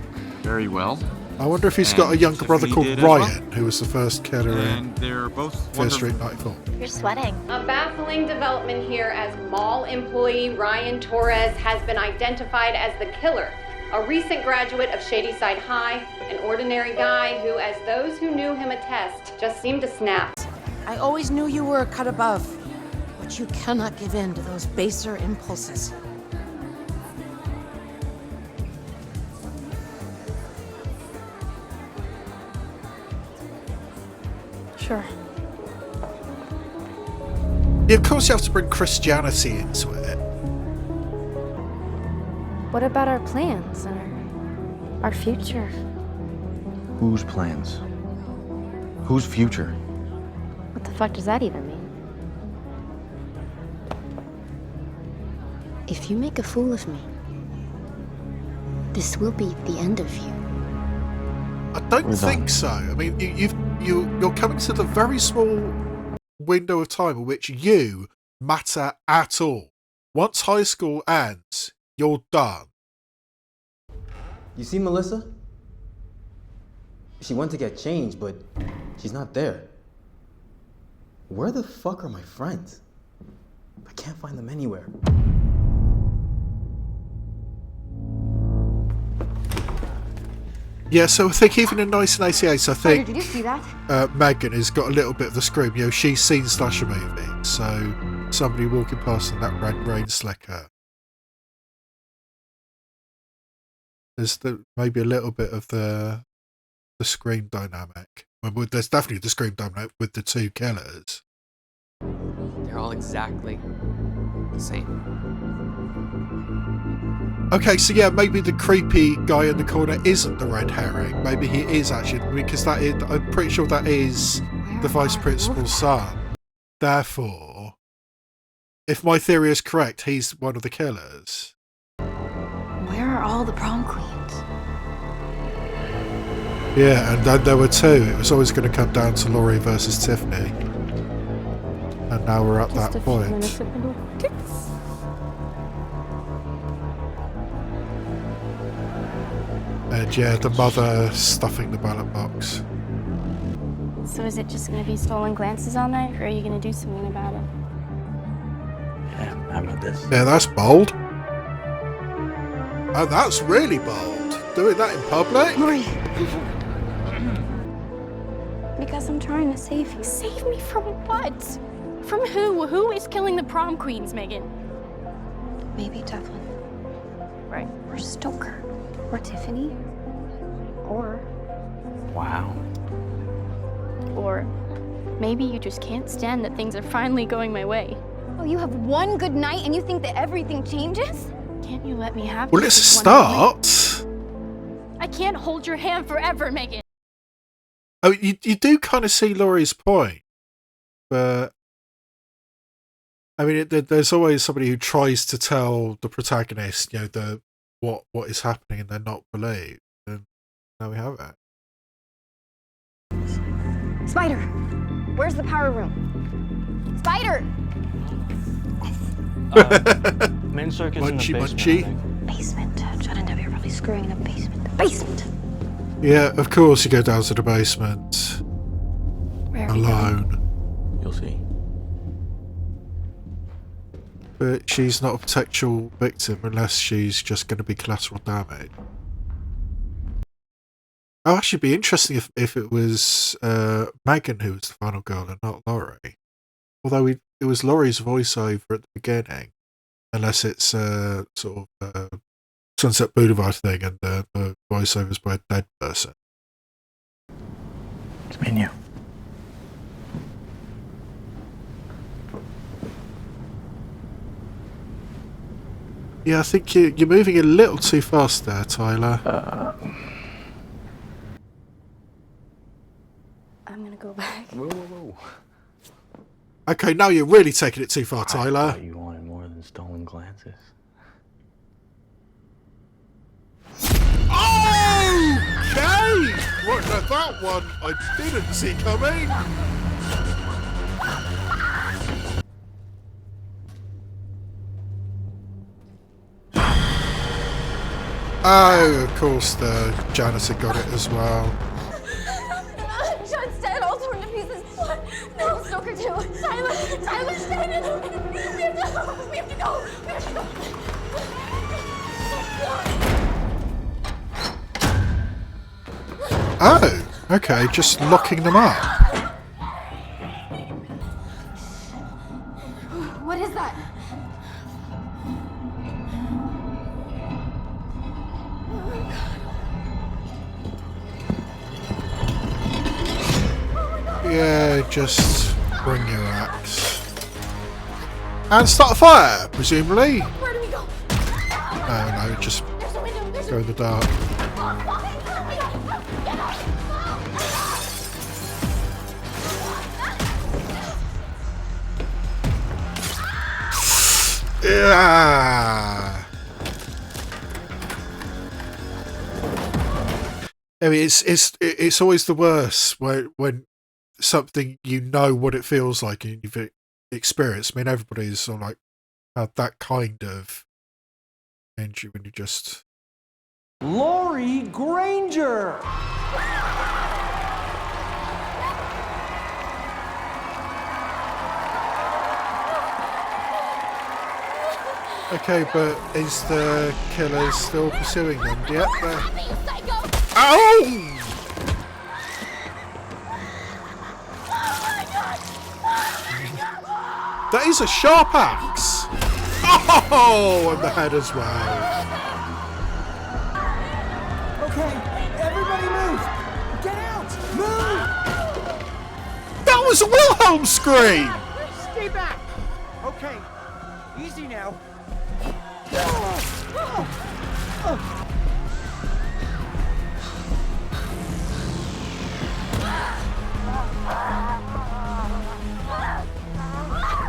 [SPEAKER 2] very well.
[SPEAKER 1] I wonder if he's got a younger brother
[SPEAKER 2] Tiffany
[SPEAKER 1] called
[SPEAKER 2] did as well.
[SPEAKER 1] Ryan, who was the first killer
[SPEAKER 2] And
[SPEAKER 1] in
[SPEAKER 2] they're both
[SPEAKER 1] Fear Street
[SPEAKER 2] wonderful.
[SPEAKER 1] 94.
[SPEAKER 15] You're sweating.
[SPEAKER 13] A baffling development here as mall employee Ryan Torres has been identified as the killer. A recent graduate of Shadyside High, an ordinary guy who, as those who knew him attest, just seemed to snap.
[SPEAKER 19] I always knew you were a cut above, but you cannot give in to those baser impulses.
[SPEAKER 15] Sure.
[SPEAKER 1] Yeah, of course you have to bring Christianity into it.
[SPEAKER 15] What about our plans and our future?
[SPEAKER 18] Whose plans? Whose future?
[SPEAKER 15] What the fuck does that even mean? If you make a fool of me, this will be the end of you.
[SPEAKER 1] I don't think so. I mean, you're coming to the very small window of time in which you matter at all. Once high school ends, you're done.
[SPEAKER 18] You see Melissa? She went to get changed, but she's not there. Where the fuck are my friends? I can't find them anywhere.
[SPEAKER 1] Yeah, so I think even in 1988, I think
[SPEAKER 15] Did you see that?
[SPEAKER 1] Megan has got a little bit of the scream. You know, she's seen slasher movies, so somebody walking past in that red rain slicker. There's maybe a little bit of the scream dynamic. Well, there's definitely the scream dynamic with the two killers.
[SPEAKER 5] They're all exactly the same.
[SPEAKER 1] Okay, so yeah, maybe the creepy guy in the corner isn't the red herring. Maybe he is actually, because that is, I'm pretty sure that is the vice principal's son. Therefore, if my theory is correct, he's one of the killers.
[SPEAKER 15] Where are all the prom queens?
[SPEAKER 1] Yeah, and then there were two. It was always going to come down to Laurie versus Tiffany. And now we're at that point. And yeah, the mother stuffing the ballot box.
[SPEAKER 15] So is it just gonna be stolen glances all night, or are you gonna do something about it?
[SPEAKER 18] Yeah, how about this?
[SPEAKER 1] Yeah, that's bold. Oh, that's really bold. Doing that in public?
[SPEAKER 15] Lori. Because I'm trying to save you.
[SPEAKER 24] Save me from what? From who? Who is killing the prom queens, Megan?
[SPEAKER 15] Maybe Devlin.
[SPEAKER 24] Right.
[SPEAKER 15] Or Stoker. Or Tiffany. Or...
[SPEAKER 18] Wow.
[SPEAKER 24] Or maybe you just can't stand that things are finally going my way.
[SPEAKER 22] Oh, you have one good night and you think that everything changes?
[SPEAKER 24] Can't you let me have
[SPEAKER 1] Well,
[SPEAKER 24] this
[SPEAKER 1] it's a
[SPEAKER 24] one moment?
[SPEAKER 1] start.
[SPEAKER 24] I can't hold your hand forever, Megan.
[SPEAKER 1] Oh, you do kind of see Laurie's point, but I mean, there's always somebody who tries to tell the protagonist, you know, what is happening, and they're not believed. And now we have it.
[SPEAKER 22] Spider, where's the power room? Spider!
[SPEAKER 21] Main circuit's
[SPEAKER 1] Munchy,
[SPEAKER 21] in the basement.
[SPEAKER 1] munchy.
[SPEAKER 21] I think.
[SPEAKER 15] Basement. Judd and Debbie are probably screwing in the basement. The basement!
[SPEAKER 1] Yeah, of course you go down to the basement.
[SPEAKER 15] Where are we
[SPEAKER 1] Alone.
[SPEAKER 18] You'll see.
[SPEAKER 1] But she's not a potential victim unless she's just going to be collateral damage. Oh, actually, it'd be interesting if it was Megan who was the final girl and not Laurie. Although it was Laurie's voiceover at the beginning, unless it's sort of Sunset Boulevard thing and the voiceover's by a dead person.
[SPEAKER 21] It's me and you.
[SPEAKER 1] Yeah, I think you're moving a little too fast there, Tyler.
[SPEAKER 15] I'm gonna go back.
[SPEAKER 21] Whoa, whoa, whoa.
[SPEAKER 1] Okay, now you're really taking it too far, Tyler.
[SPEAKER 21] I thought you wanted more than stolen glances.
[SPEAKER 1] Okay! Right, now that one I didn't see coming. Oh, of course the janitor got it as well.
[SPEAKER 8] John's dead, all torn to pieces. What? No, Stoker too. Tyler's dead. We have to go. We have to go. We have to go.
[SPEAKER 1] Oh, okay, just locking them up.
[SPEAKER 8] What is that?
[SPEAKER 1] Yeah, just bring your axe. And start a fire, presumably.
[SPEAKER 8] Where do we go?
[SPEAKER 1] No, just go in the dark. Yeah. I mean, it's always the worst when something, you know what it feels like and you've experienced. I mean, everybody's sort of like had that kind of injury when you just...
[SPEAKER 10] Lori Granger!
[SPEAKER 1] Okay, but is the killer still pursuing them? Yep. Ow! That is a sharp axe! Oh, and the head as well.
[SPEAKER 10] Okay, everybody move! Get out! Move!
[SPEAKER 1] That was a Wilhelm scream!
[SPEAKER 10] Stay back! Okay, easy now.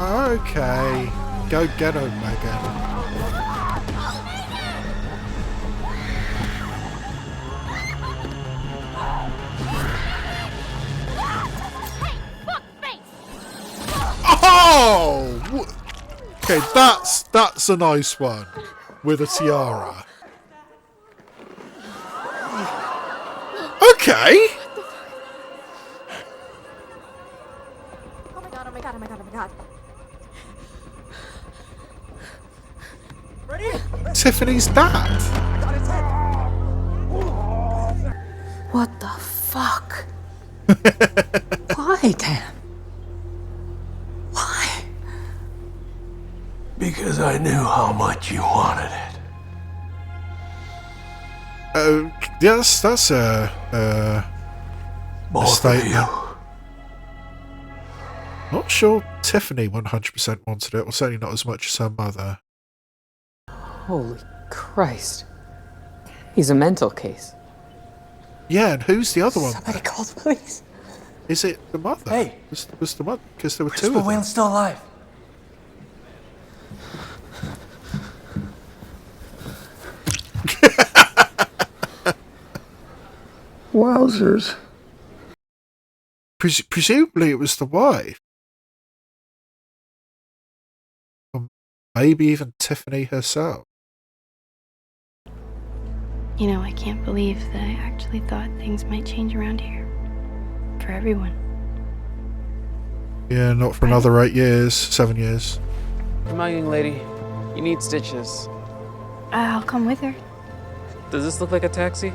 [SPEAKER 1] Okay, go get her, Megan. Oh! Okay, that's a nice one with a tiara. Okay.
[SPEAKER 8] Oh my god, oh my god, oh my god, oh my god.
[SPEAKER 10] Ready?
[SPEAKER 1] Tiffany's dad.
[SPEAKER 19] What the fuck? Why, Dan? Why?
[SPEAKER 21] Because I knew how much you wanted it.
[SPEAKER 1] Yes, that's a statement. Not sure Tiffany 100% wanted it, or certainly not as much as her mother.
[SPEAKER 5] Holy Christ. He's a mental case.
[SPEAKER 1] Yeah, and who's the other one?
[SPEAKER 5] Somebody call the police.
[SPEAKER 1] Is it the mother?
[SPEAKER 21] Hey!
[SPEAKER 1] Was the mother? Because there were two
[SPEAKER 21] Christopher
[SPEAKER 1] of them.
[SPEAKER 21] Whalen's still alive.
[SPEAKER 1] Wowzers. Presumably it was the wife. Or maybe even Tiffany herself.
[SPEAKER 15] You know, I can't believe that I actually thought things might change around here. For everyone.
[SPEAKER 1] Yeah, not for another 8 years, 7 years.
[SPEAKER 5] Come on, young lady. You need stitches.
[SPEAKER 15] I'll come with her.
[SPEAKER 5] Does this look like a taxi?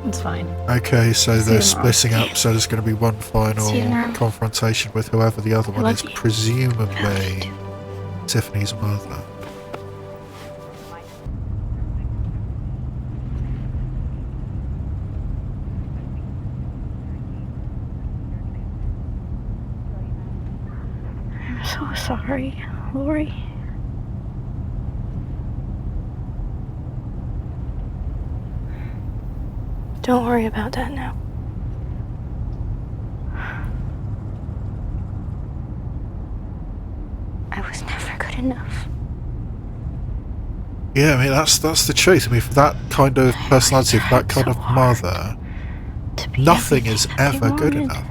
[SPEAKER 15] It's fine.
[SPEAKER 1] Okay, so
[SPEAKER 15] See
[SPEAKER 1] they're
[SPEAKER 15] you tomorrow.
[SPEAKER 1] splitting up, so there's going to be one final
[SPEAKER 15] See you tomorrow.
[SPEAKER 1] confrontation with whoever the other one
[SPEAKER 15] love
[SPEAKER 1] is,
[SPEAKER 15] you.
[SPEAKER 1] presumably Tiffany's mother.
[SPEAKER 14] so sorry, Lori. Don't worry about that now. I was never good enough.
[SPEAKER 1] Yeah, I mean, that's the truth. I mean, for that kind of personality, for that kind of mother, nothing is ever good enough.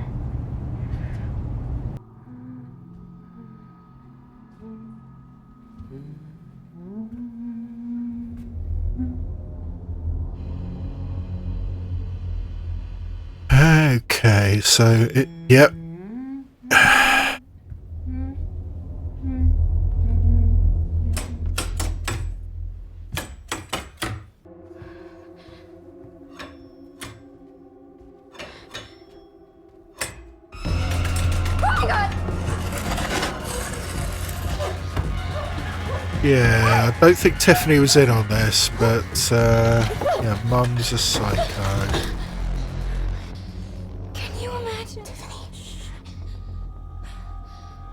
[SPEAKER 1] Okay, so yep. Yeah, I don't think Tiffany was in on this, but yeah, Mum's a psycho.
[SPEAKER 12] Can you imagine?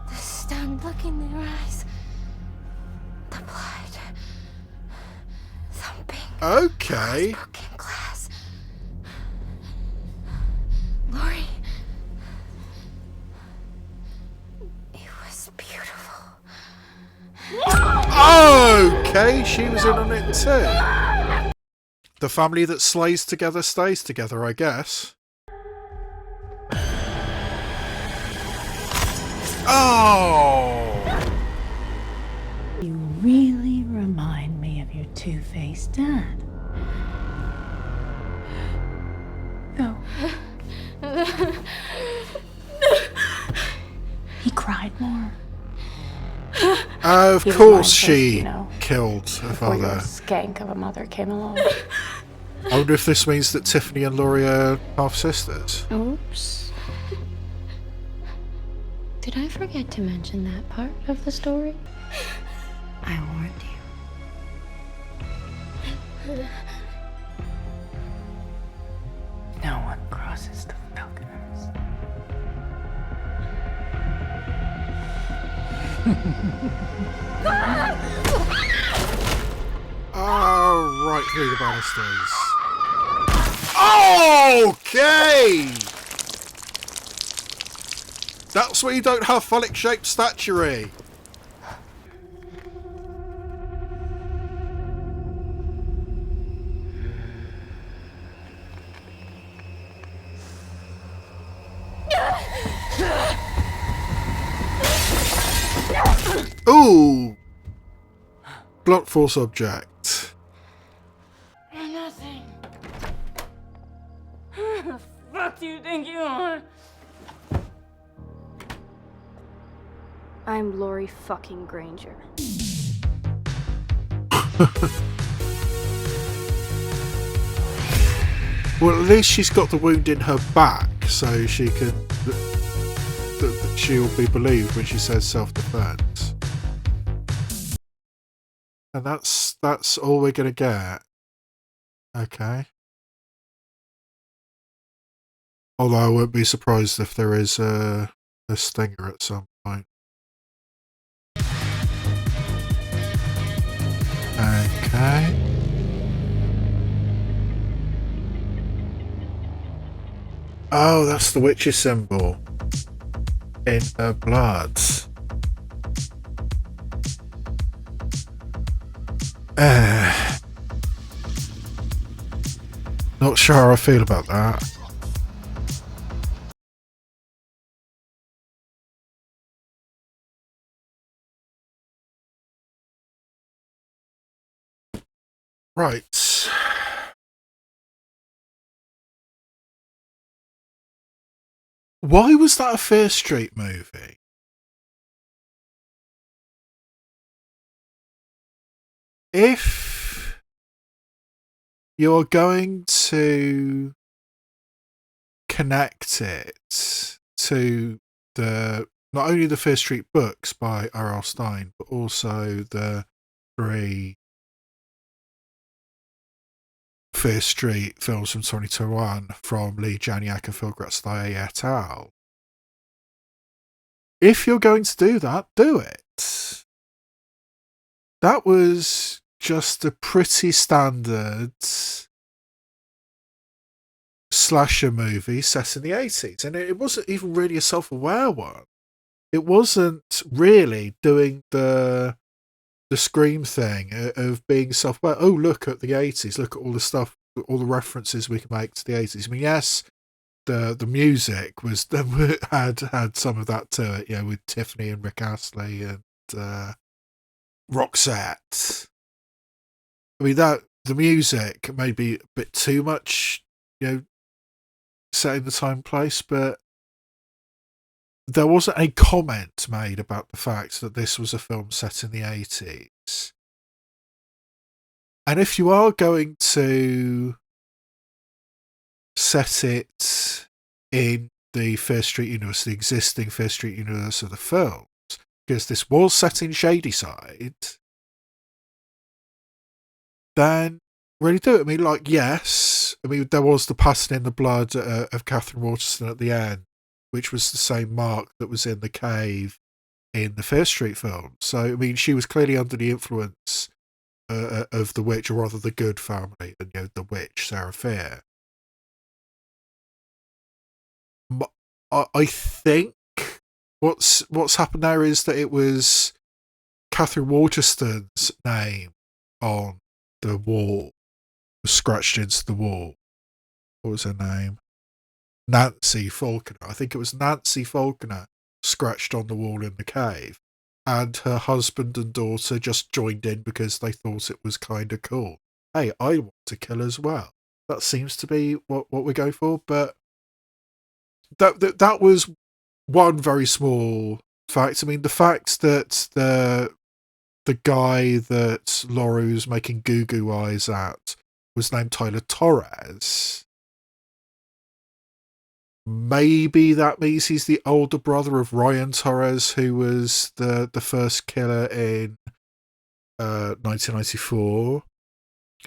[SPEAKER 12] The stunned look in their eyes. The blood. Thumping.
[SPEAKER 1] Okay.
[SPEAKER 12] Broken glass. Lori. It was beautiful.
[SPEAKER 1] Okay, she was in on it too. The family that slays together stays together, I guess. Oh!
[SPEAKER 7] You really remind me of your two-faced dad. Go. He cried more.
[SPEAKER 1] Of
[SPEAKER 7] He was
[SPEAKER 1] course
[SPEAKER 7] my
[SPEAKER 1] she
[SPEAKER 7] first, you know,
[SPEAKER 1] killed her
[SPEAKER 7] before your
[SPEAKER 1] father.
[SPEAKER 7] skank of a mother came along.
[SPEAKER 1] I wonder if this means that Tiffany and Laurie are half-sisters.
[SPEAKER 9] Oops. Did I forget to mention that part of the story? I warned you.
[SPEAKER 7] No one crosses the Falconers.
[SPEAKER 1] Oh, right through the banisters. Okay! That's why you don't have phallic-shaped statuary. Ooh! Blunt force object.
[SPEAKER 24] You're nothing. Who the fuck do you think you are?
[SPEAKER 15] I'm Lori fucking Granger.
[SPEAKER 1] Well, at least she's got the wound in her back, so she can. She'll be believed when she says self-defense. And that's all we're gonna get. Okay. Although I won't be surprised if there is a stinger at some point. Okay. Oh, that's the witch's symbol in her blood. Not sure how I feel about that. Right. Why was that a Fear Street movie? If you're going to connect it to the not only the Fear Street books by R.L. Stein, but also the 3 Fear Street films from 2021 from Lee Janiak and Phil Gratzley et al. if you're going to do that, do it. That was just a pretty standard slasher movie set in the 80s, and it wasn't even really a self-aware one. It wasn't really doing the Scream thing of being self-aware. Oh, look at the 80s, look at all the stuff, all the references we can make to the 80s. I mean, yes, the music was had some of that to it, with Tiffany and Rick Astley and Roxette. I mean, that the music may be a bit too much, set in the time and place, but there wasn't a comment made about the fact that this was a film set in the 80s. And if you are going to set it in the Fear Street universe, the existing Fear Street universe of the films, because this was set in Shadyside, then really do it. I mean, yes, there was the passing in the blood of Catherine Waterston at the end, which was the same mark that was in the cave in the Fear Street film. So, I mean, she was clearly under the influence of the witch, or rather the good family, and the witch, Sarah Fear. I think what's happened there is that it was Catherine Waterston's name on the wall, was scratched into the wall. What was her name? Nancy Faulkner. I think it was Nancy Faulkner scratched on the wall in the cave, and her husband and daughter just joined in because they thought it was kind of cool. Hey, I want to kill as well. That seems to be what we're going for, but that was one very small fact. I mean, the fact that the guy that Laurie was making goo-goo eyes at was named Tyler Torres. Maybe that means he's the older brother of Ryan Torres, who was the first killer in 1994.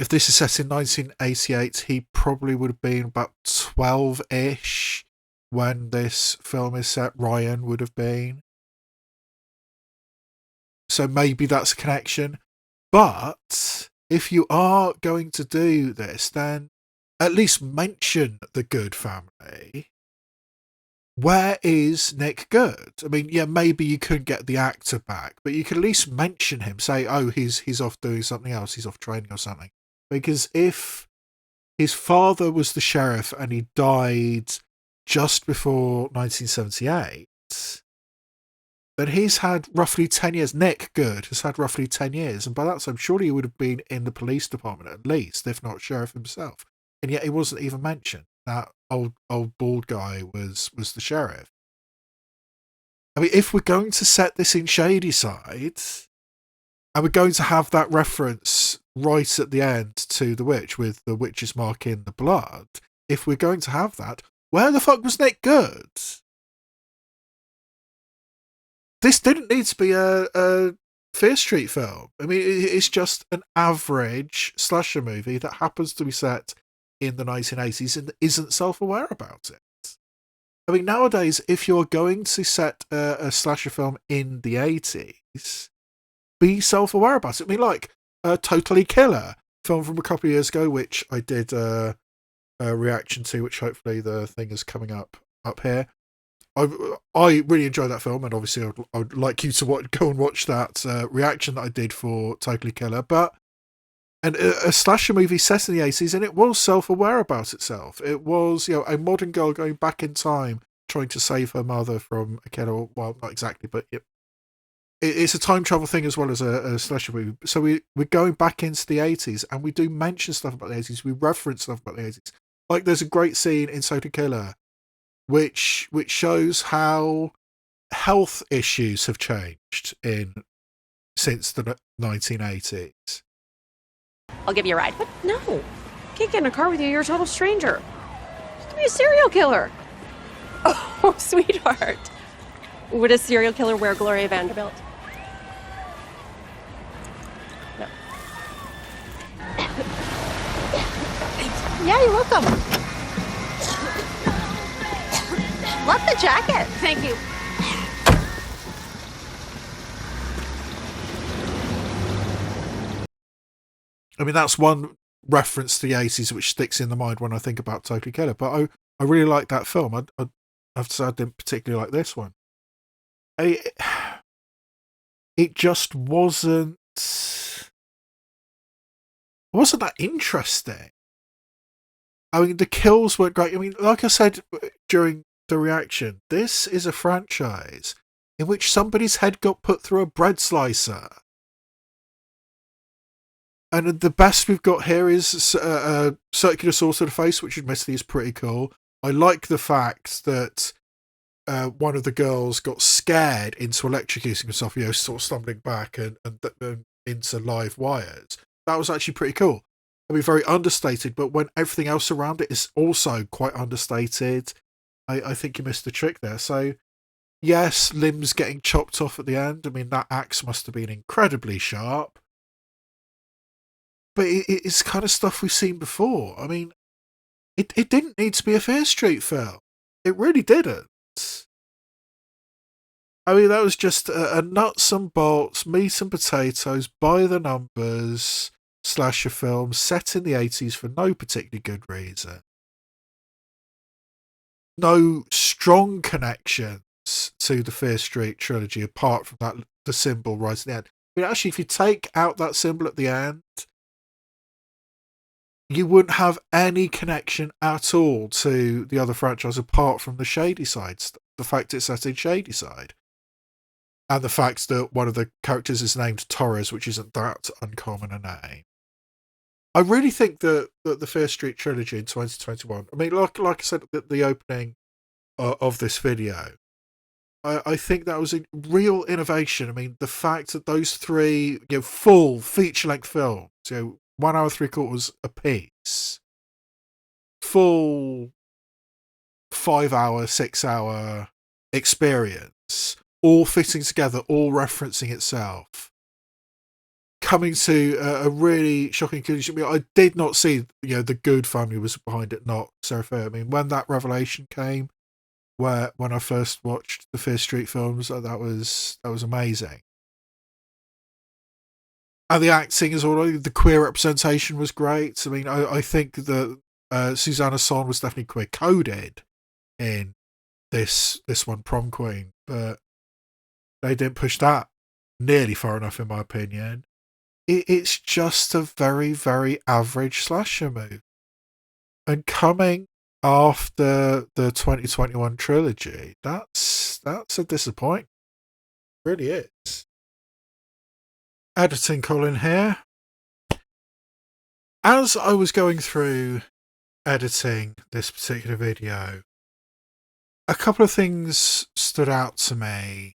[SPEAKER 1] If this is set in 1988, he probably would have been about 12-ish when this film is set. Ryan would have been. So maybe that's a connection. But if you are going to do this, then at least mention the Good family. Where is Nick Good? I mean, yeah, maybe you couldn't get the actor back, but you could at least mention him. Say, oh, he's off doing something else. He's off training or something. Because if his father was the sheriff and he died just before 1978, then he's had roughly 10 years. Nick Good has had roughly 10 years. And by that time, surely he would have been in the police department at least, if not sheriff himself. And yet he wasn't even mentioned. That old bald guy was the sheriff. I mean, if we're going to set this in Shadyside, and we're going to have that reference right at the end to the witch with the witch's mark in the blood, if we're going to have that, where the fuck was Nick Good? This didn't need to be a Fear Street film. I mean, it's just an average slasher movie that happens to be set in the 1980s and isn't self-aware about it. I mean, nowadays, if you're going to set a slasher film in the 80s, be self-aware about it. I mean, like Totally Killer, film from a couple of years ago, which I did a reaction to, which hopefully the thing is coming up here. I really enjoyed that film, and obviously I would like you to go and watch that reaction that I did for Totally Killer. But a slasher movie set in the 80s, and it was self-aware about itself. It was, a modern girl going back in time, trying to save her mother from a killer. Well, not exactly, but it's a time travel thing as well as a slasher movie. So we're going back into the 80s, and we do mention stuff about the 80s. We reference stuff about the 80s. Like, there's a great scene in Totally Killer which shows how health issues have changed since the 1980s.
[SPEAKER 6] I'll give you a ride. What? No. Can't get in a car with you. You're a total stranger. You could be a serial killer. Oh, sweetheart. Would a serial killer wear Gloria Vanderbilt? No.
[SPEAKER 19] Yeah, you're welcome. Love the jacket.
[SPEAKER 6] Thank you.
[SPEAKER 1] I mean, that's one reference to the 80s which sticks in the mind when I think about Totally Killer. But I really like that film. I have to say I didn't particularly like this one. It just wasn't that interesting. I mean, the kills weren't great. I mean, like I said during the reaction, this is a franchise in which somebody's head got put through a bread slicer. And the best we've got here is a circular saw to the face, which admittedly is pretty cool. I like the fact that one of the girls got scared into electrocuting herself, sort of stumbling back and into live wires. That was actually pretty cool. I mean, very understated, but when everything else around it is also quite understated, I think you missed the trick there. So, yes, limbs getting chopped off at the end. I mean, that axe must have been incredibly sharp. But it's kind of stuff we've seen before. I mean, it didn't need to be a Fear Street film. It really didn't. I mean, that was just a nuts and bolts, meat and potatoes, by the numbers slasher film set in the 80s for no particularly good reason. No strong connections to the Fear Street trilogy apart from the symbol right at the end. I mean, actually, if you take out that symbol at the end, you wouldn't have any connection at all to the other franchise apart from the Shadyside, the fact it's set in Shadyside. And the fact that one of the characters is named Torres, which isn't that uncommon a name. I really think that the Fear Street trilogy in 2021, I mean, like I said at the opening of this video, I think that was a real innovation. I mean, the fact that those three full feature-length films, 1 hour 3/4 a piece, full 5 hour, 6 hour experience, all fitting together, all referencing itself, coming to a really shocking conclusion. I mean, I did not see, the Good family was behind it, not Sarah Fair. I mean, when that revelation came, when I first watched the Fear Street films, that was amazing. And the acting as well, the queer representation was great. I mean, I think that Suzanna Son was definitely queer coded in this one, Prom Queen, but they didn't push that nearly far enough, in my opinion. It's just a very, very average slasher movie. And coming after the 2021 trilogy, that's a disappointment. It really is. Editing Colin here. As I was going through editing this particular video, a couple of things stood out to me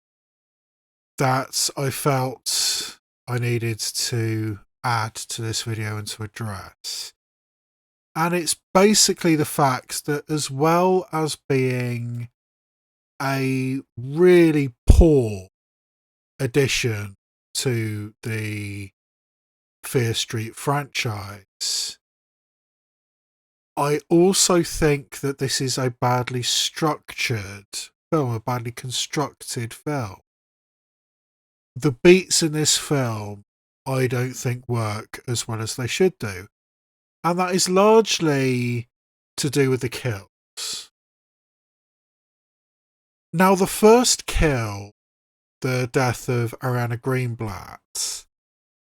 [SPEAKER 1] that I felt I needed to add to this video and to address. And it's basically the fact that, as well as being a really poor addition to the Fear Street franchise, I also think that this is a badly structured film, a badly constructed film. The beats in this film, I don't think work as well as they should do. And that is largely to do with the kills. Now, the first kill, the death of Ariana Greenblatt,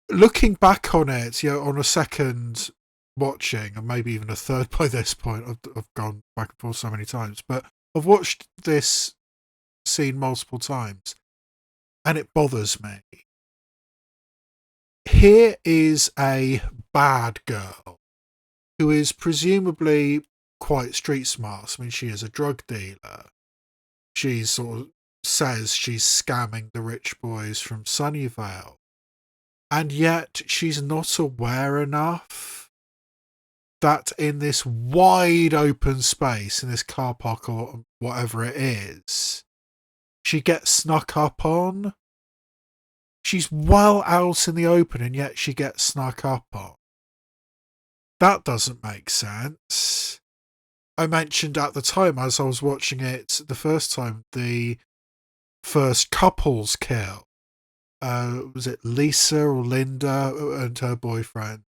[SPEAKER 1] looking back on it, on a second watching, and maybe even a third by this point, I've gone back and forth so many times, but I've watched this scene multiple times, and it bothers me. Here is a bad girl who is presumably quite street smart. I mean, she is a drug dealer. She sort of says she's scamming the rich boys from Sunnyvale. And yet she's not aware enough that in this wide open space, in this car park or whatever it is, she gets snuck up on. She's well out in the open and yet she gets snuck up on. That doesn't make sense. I mentioned at the time, as I was watching it the first time, the first couple's kill. Was it Lisa or Linda and her boyfriend?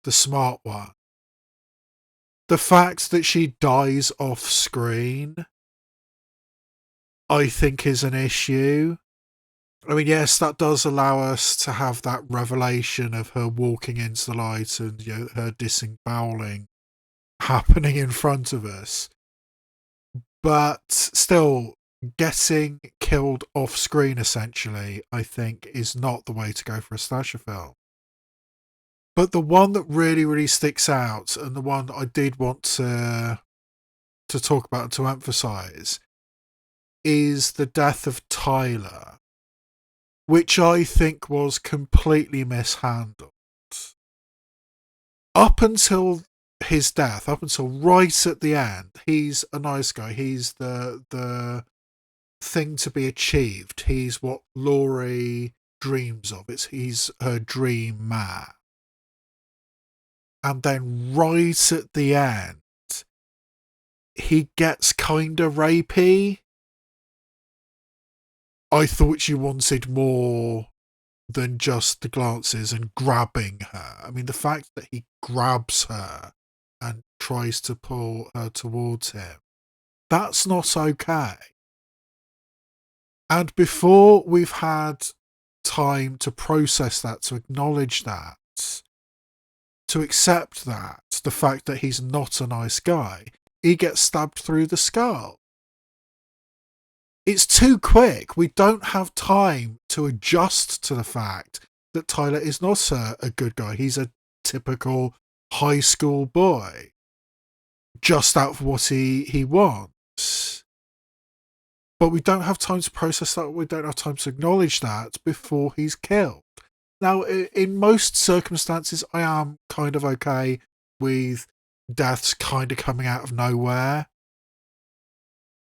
[SPEAKER 1] the smart one. The fact that she dies off screen, I think, is an issue. I mean, yes, that does allow us to have that revelation of her walking into the light and, you know, her disemboweling happening in front of us. But still, getting killed off screen, essentially, I think, is not the way to go for a slasher film. But the one that really, really sticks out, and the one that I did want to talk about and to emphasise, is the death of Tyler, which I think was completely mishandled. Up until his death, up until right at the end, he's a nice guy. He's the thing to be achieved. He's what Laurie dreams of. He's her dream man. And then right at the end, he gets kind of rapey. I thought you wanted more than just the glances and grabbing her. I mean, the fact that he grabs her and tries to pull her towards him, that's not okay. And before we've had time to process that, to acknowledge that, to accept that, the fact that he's not a nice guy, he gets stabbed through the skull. It's too quick. We don't have time to adjust to the fact that Tyler is not a good guy. He's a typical high school boy, just out for what he wants. But we don't have time to process that. We don't have time to acknowledge that before he's killed. Now, in most circumstances, I am kind of okay with deaths kind of coming out of nowhere.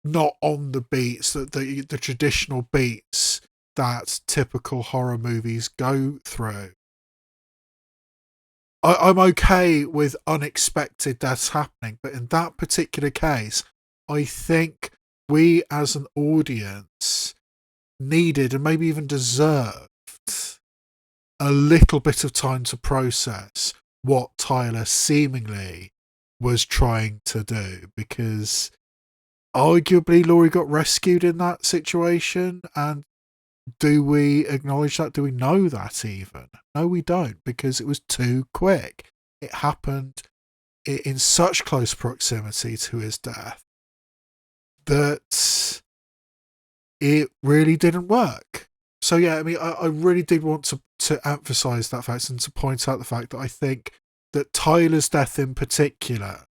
[SPEAKER 1] Not on the beats, the traditional beats that typical horror movies go through. I'm okay with unexpected deaths happening, but in that particular case, I think we as an audience needed and maybe even deserved a little bit of time to process what Tyler seemingly was trying to do, because arguably Laurie got rescued in that situation. And do we acknowledge that? Do we know that even? No, we don't, because it was too quick. It happened in such close proximity to his death that it really didn't work. So yeah, I mean, I really did want to emphasise that fact and to point out the fact that I think that Tyler's death in particular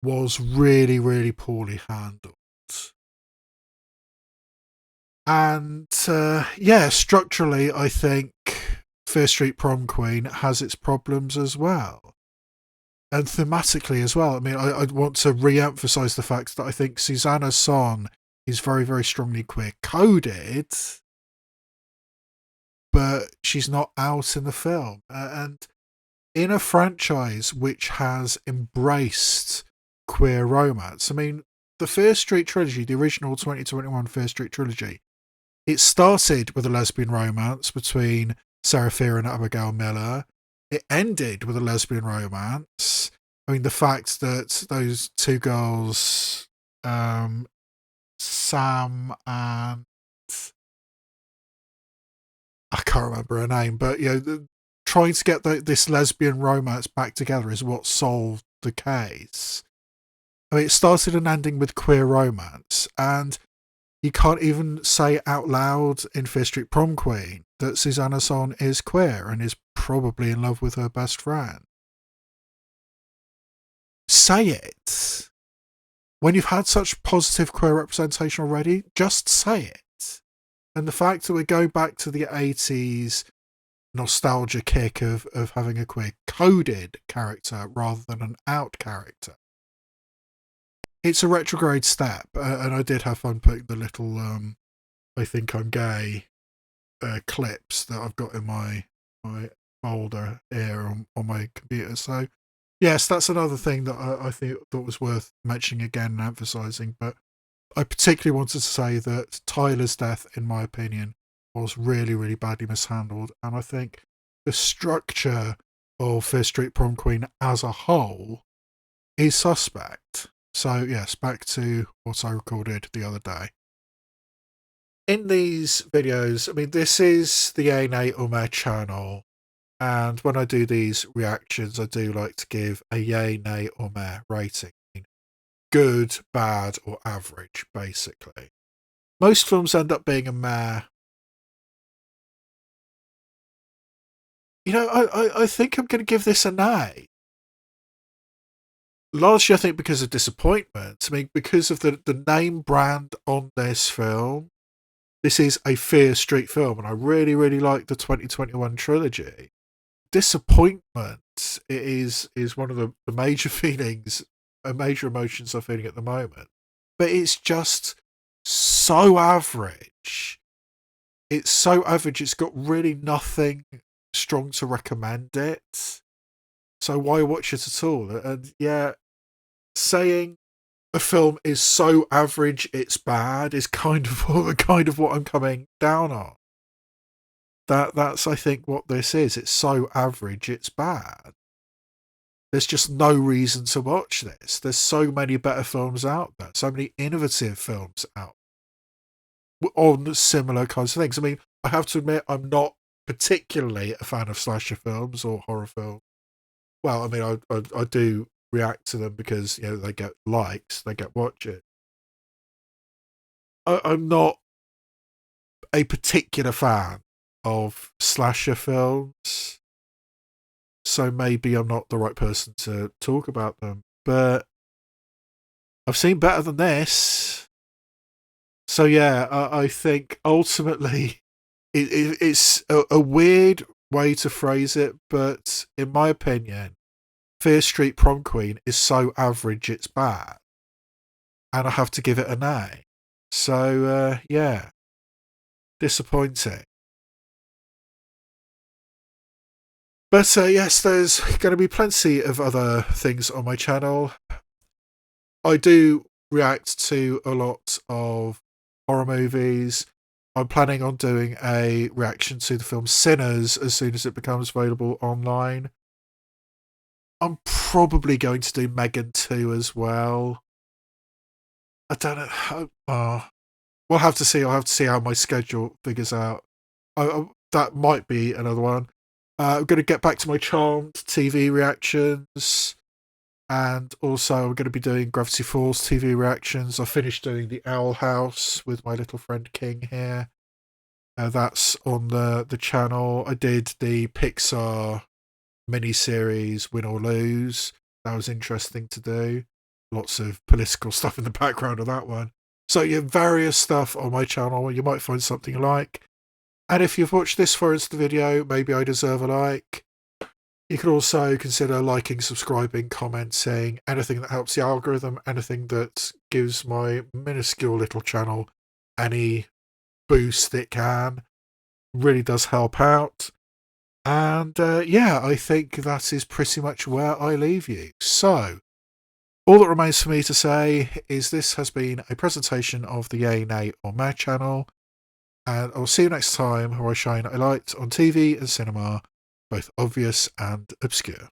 [SPEAKER 1] was really, really poorly handled. And yeah, structurally, I think Fear Street Prom Queen has its problems as well. And thematically as well. I mean, I want to re-emphasise the fact that I think Suzanna Son is very, very strongly queer-coded, but she's not out in the film. And in a franchise which has embraced queer romance, I mean, the Fear Street trilogy, the original 2021 Fear Street trilogy, it started with a lesbian romance between Sarah Fear and Abigail Miller. It ended with a lesbian romance. I mean, the fact that those two girls, Sam and I can't remember her name, but you know, trying to get this lesbian romance back together is what solved the case. I mean, it started and ending with queer romance, and you can't even say out loud in Fear Street Prom Queen that Suzanna Son is queer and is probably in love with her best friend. Say it. When you've had such positive queer representation already, just say it. And the fact that we're going back to the 80s nostalgia kick of having a queer coded character rather than an out character, it's a retrograde step. And I did have fun putting the little I think I'm gay clips that I've got in my folder here on my computer. So yes, that's another thing that I thought was worth mentioning again and emphasising. But I particularly wanted to say that Tyler's death, in my opinion, was really, really badly mishandled. And I think the structure of Fear Street Prom Queen as a whole is suspect. So yes, back to what I recorded the other day. In these videos, I mean, this is the A, nay or meh channel, and when I do these reactions, I do like to give a yay, nay or meh rating. Good, bad or average, basically. Most films end up being a meh. You know, I think I'm going to give this an A. Largely, I think, because of disappointment. I mean, because of the name brand on this film. This is a Fear Street film, and I really, really like the 2021 trilogy. Disappointment is one of the major feelings, major emotions I'm feeling at the moment. But it's just so average. It's so average, it's got really nothing strong to recommend it. So why watch it at all? And yeah, saying a film is so average it's bad is kind of what I'm coming down on. That's I think what this is. It's so average it's bad. There's just no reason to watch this. There's so many better films out there, so many innovative films out on similar kinds of things. I mean, I have to admit I'm not particularly a fan of slasher films or horror films. Well, I mean, I do react to them because, you know, they get likes, they get watches. I'm not a particular fan of slasher films, so maybe I'm not the right person to talk about them, but I've seen better than this. So yeah, I think ultimately it's a weird way to phrase it, but in my opinion, Fear Street Prom Queen is so average it's bad, and I have to give it an A. So yeah, disappointing. But yes, there's going to be plenty of other things on my channel. I do react to a lot of horror movies. I'm planning on doing a reaction to the film Sinners as soon as it becomes available online. I'm probably going to do Megan 2 as well. I don't know. We'll have to see. I'll have to see how my schedule figures out. That might be another one. I'm going to get back to my Charmed TV reactions. And also I'm going to be doing Gravity Falls TV reactions. I finished doing The Owl House with my little friend King here. That's on the channel. I did the Pixar miniseries Win or Lose. That was interesting to do. Lots of political stuff in the background of that one. So you have various stuff on my channel where you might find something you like. And if you've watched this far into the video, maybe I deserve a like. You can also consider liking, subscribing, commenting, anything that helps the algorithm, anything that gives my minuscule little channel any boost it can. Really does help out. And yeah, I think that is pretty much where I leave you. So, all that remains for me to say is this has been a presentation of the Yay, Nay or Meh channel. And I'll see you next time where I shine a light on TV and cinema, both obvious and obscure.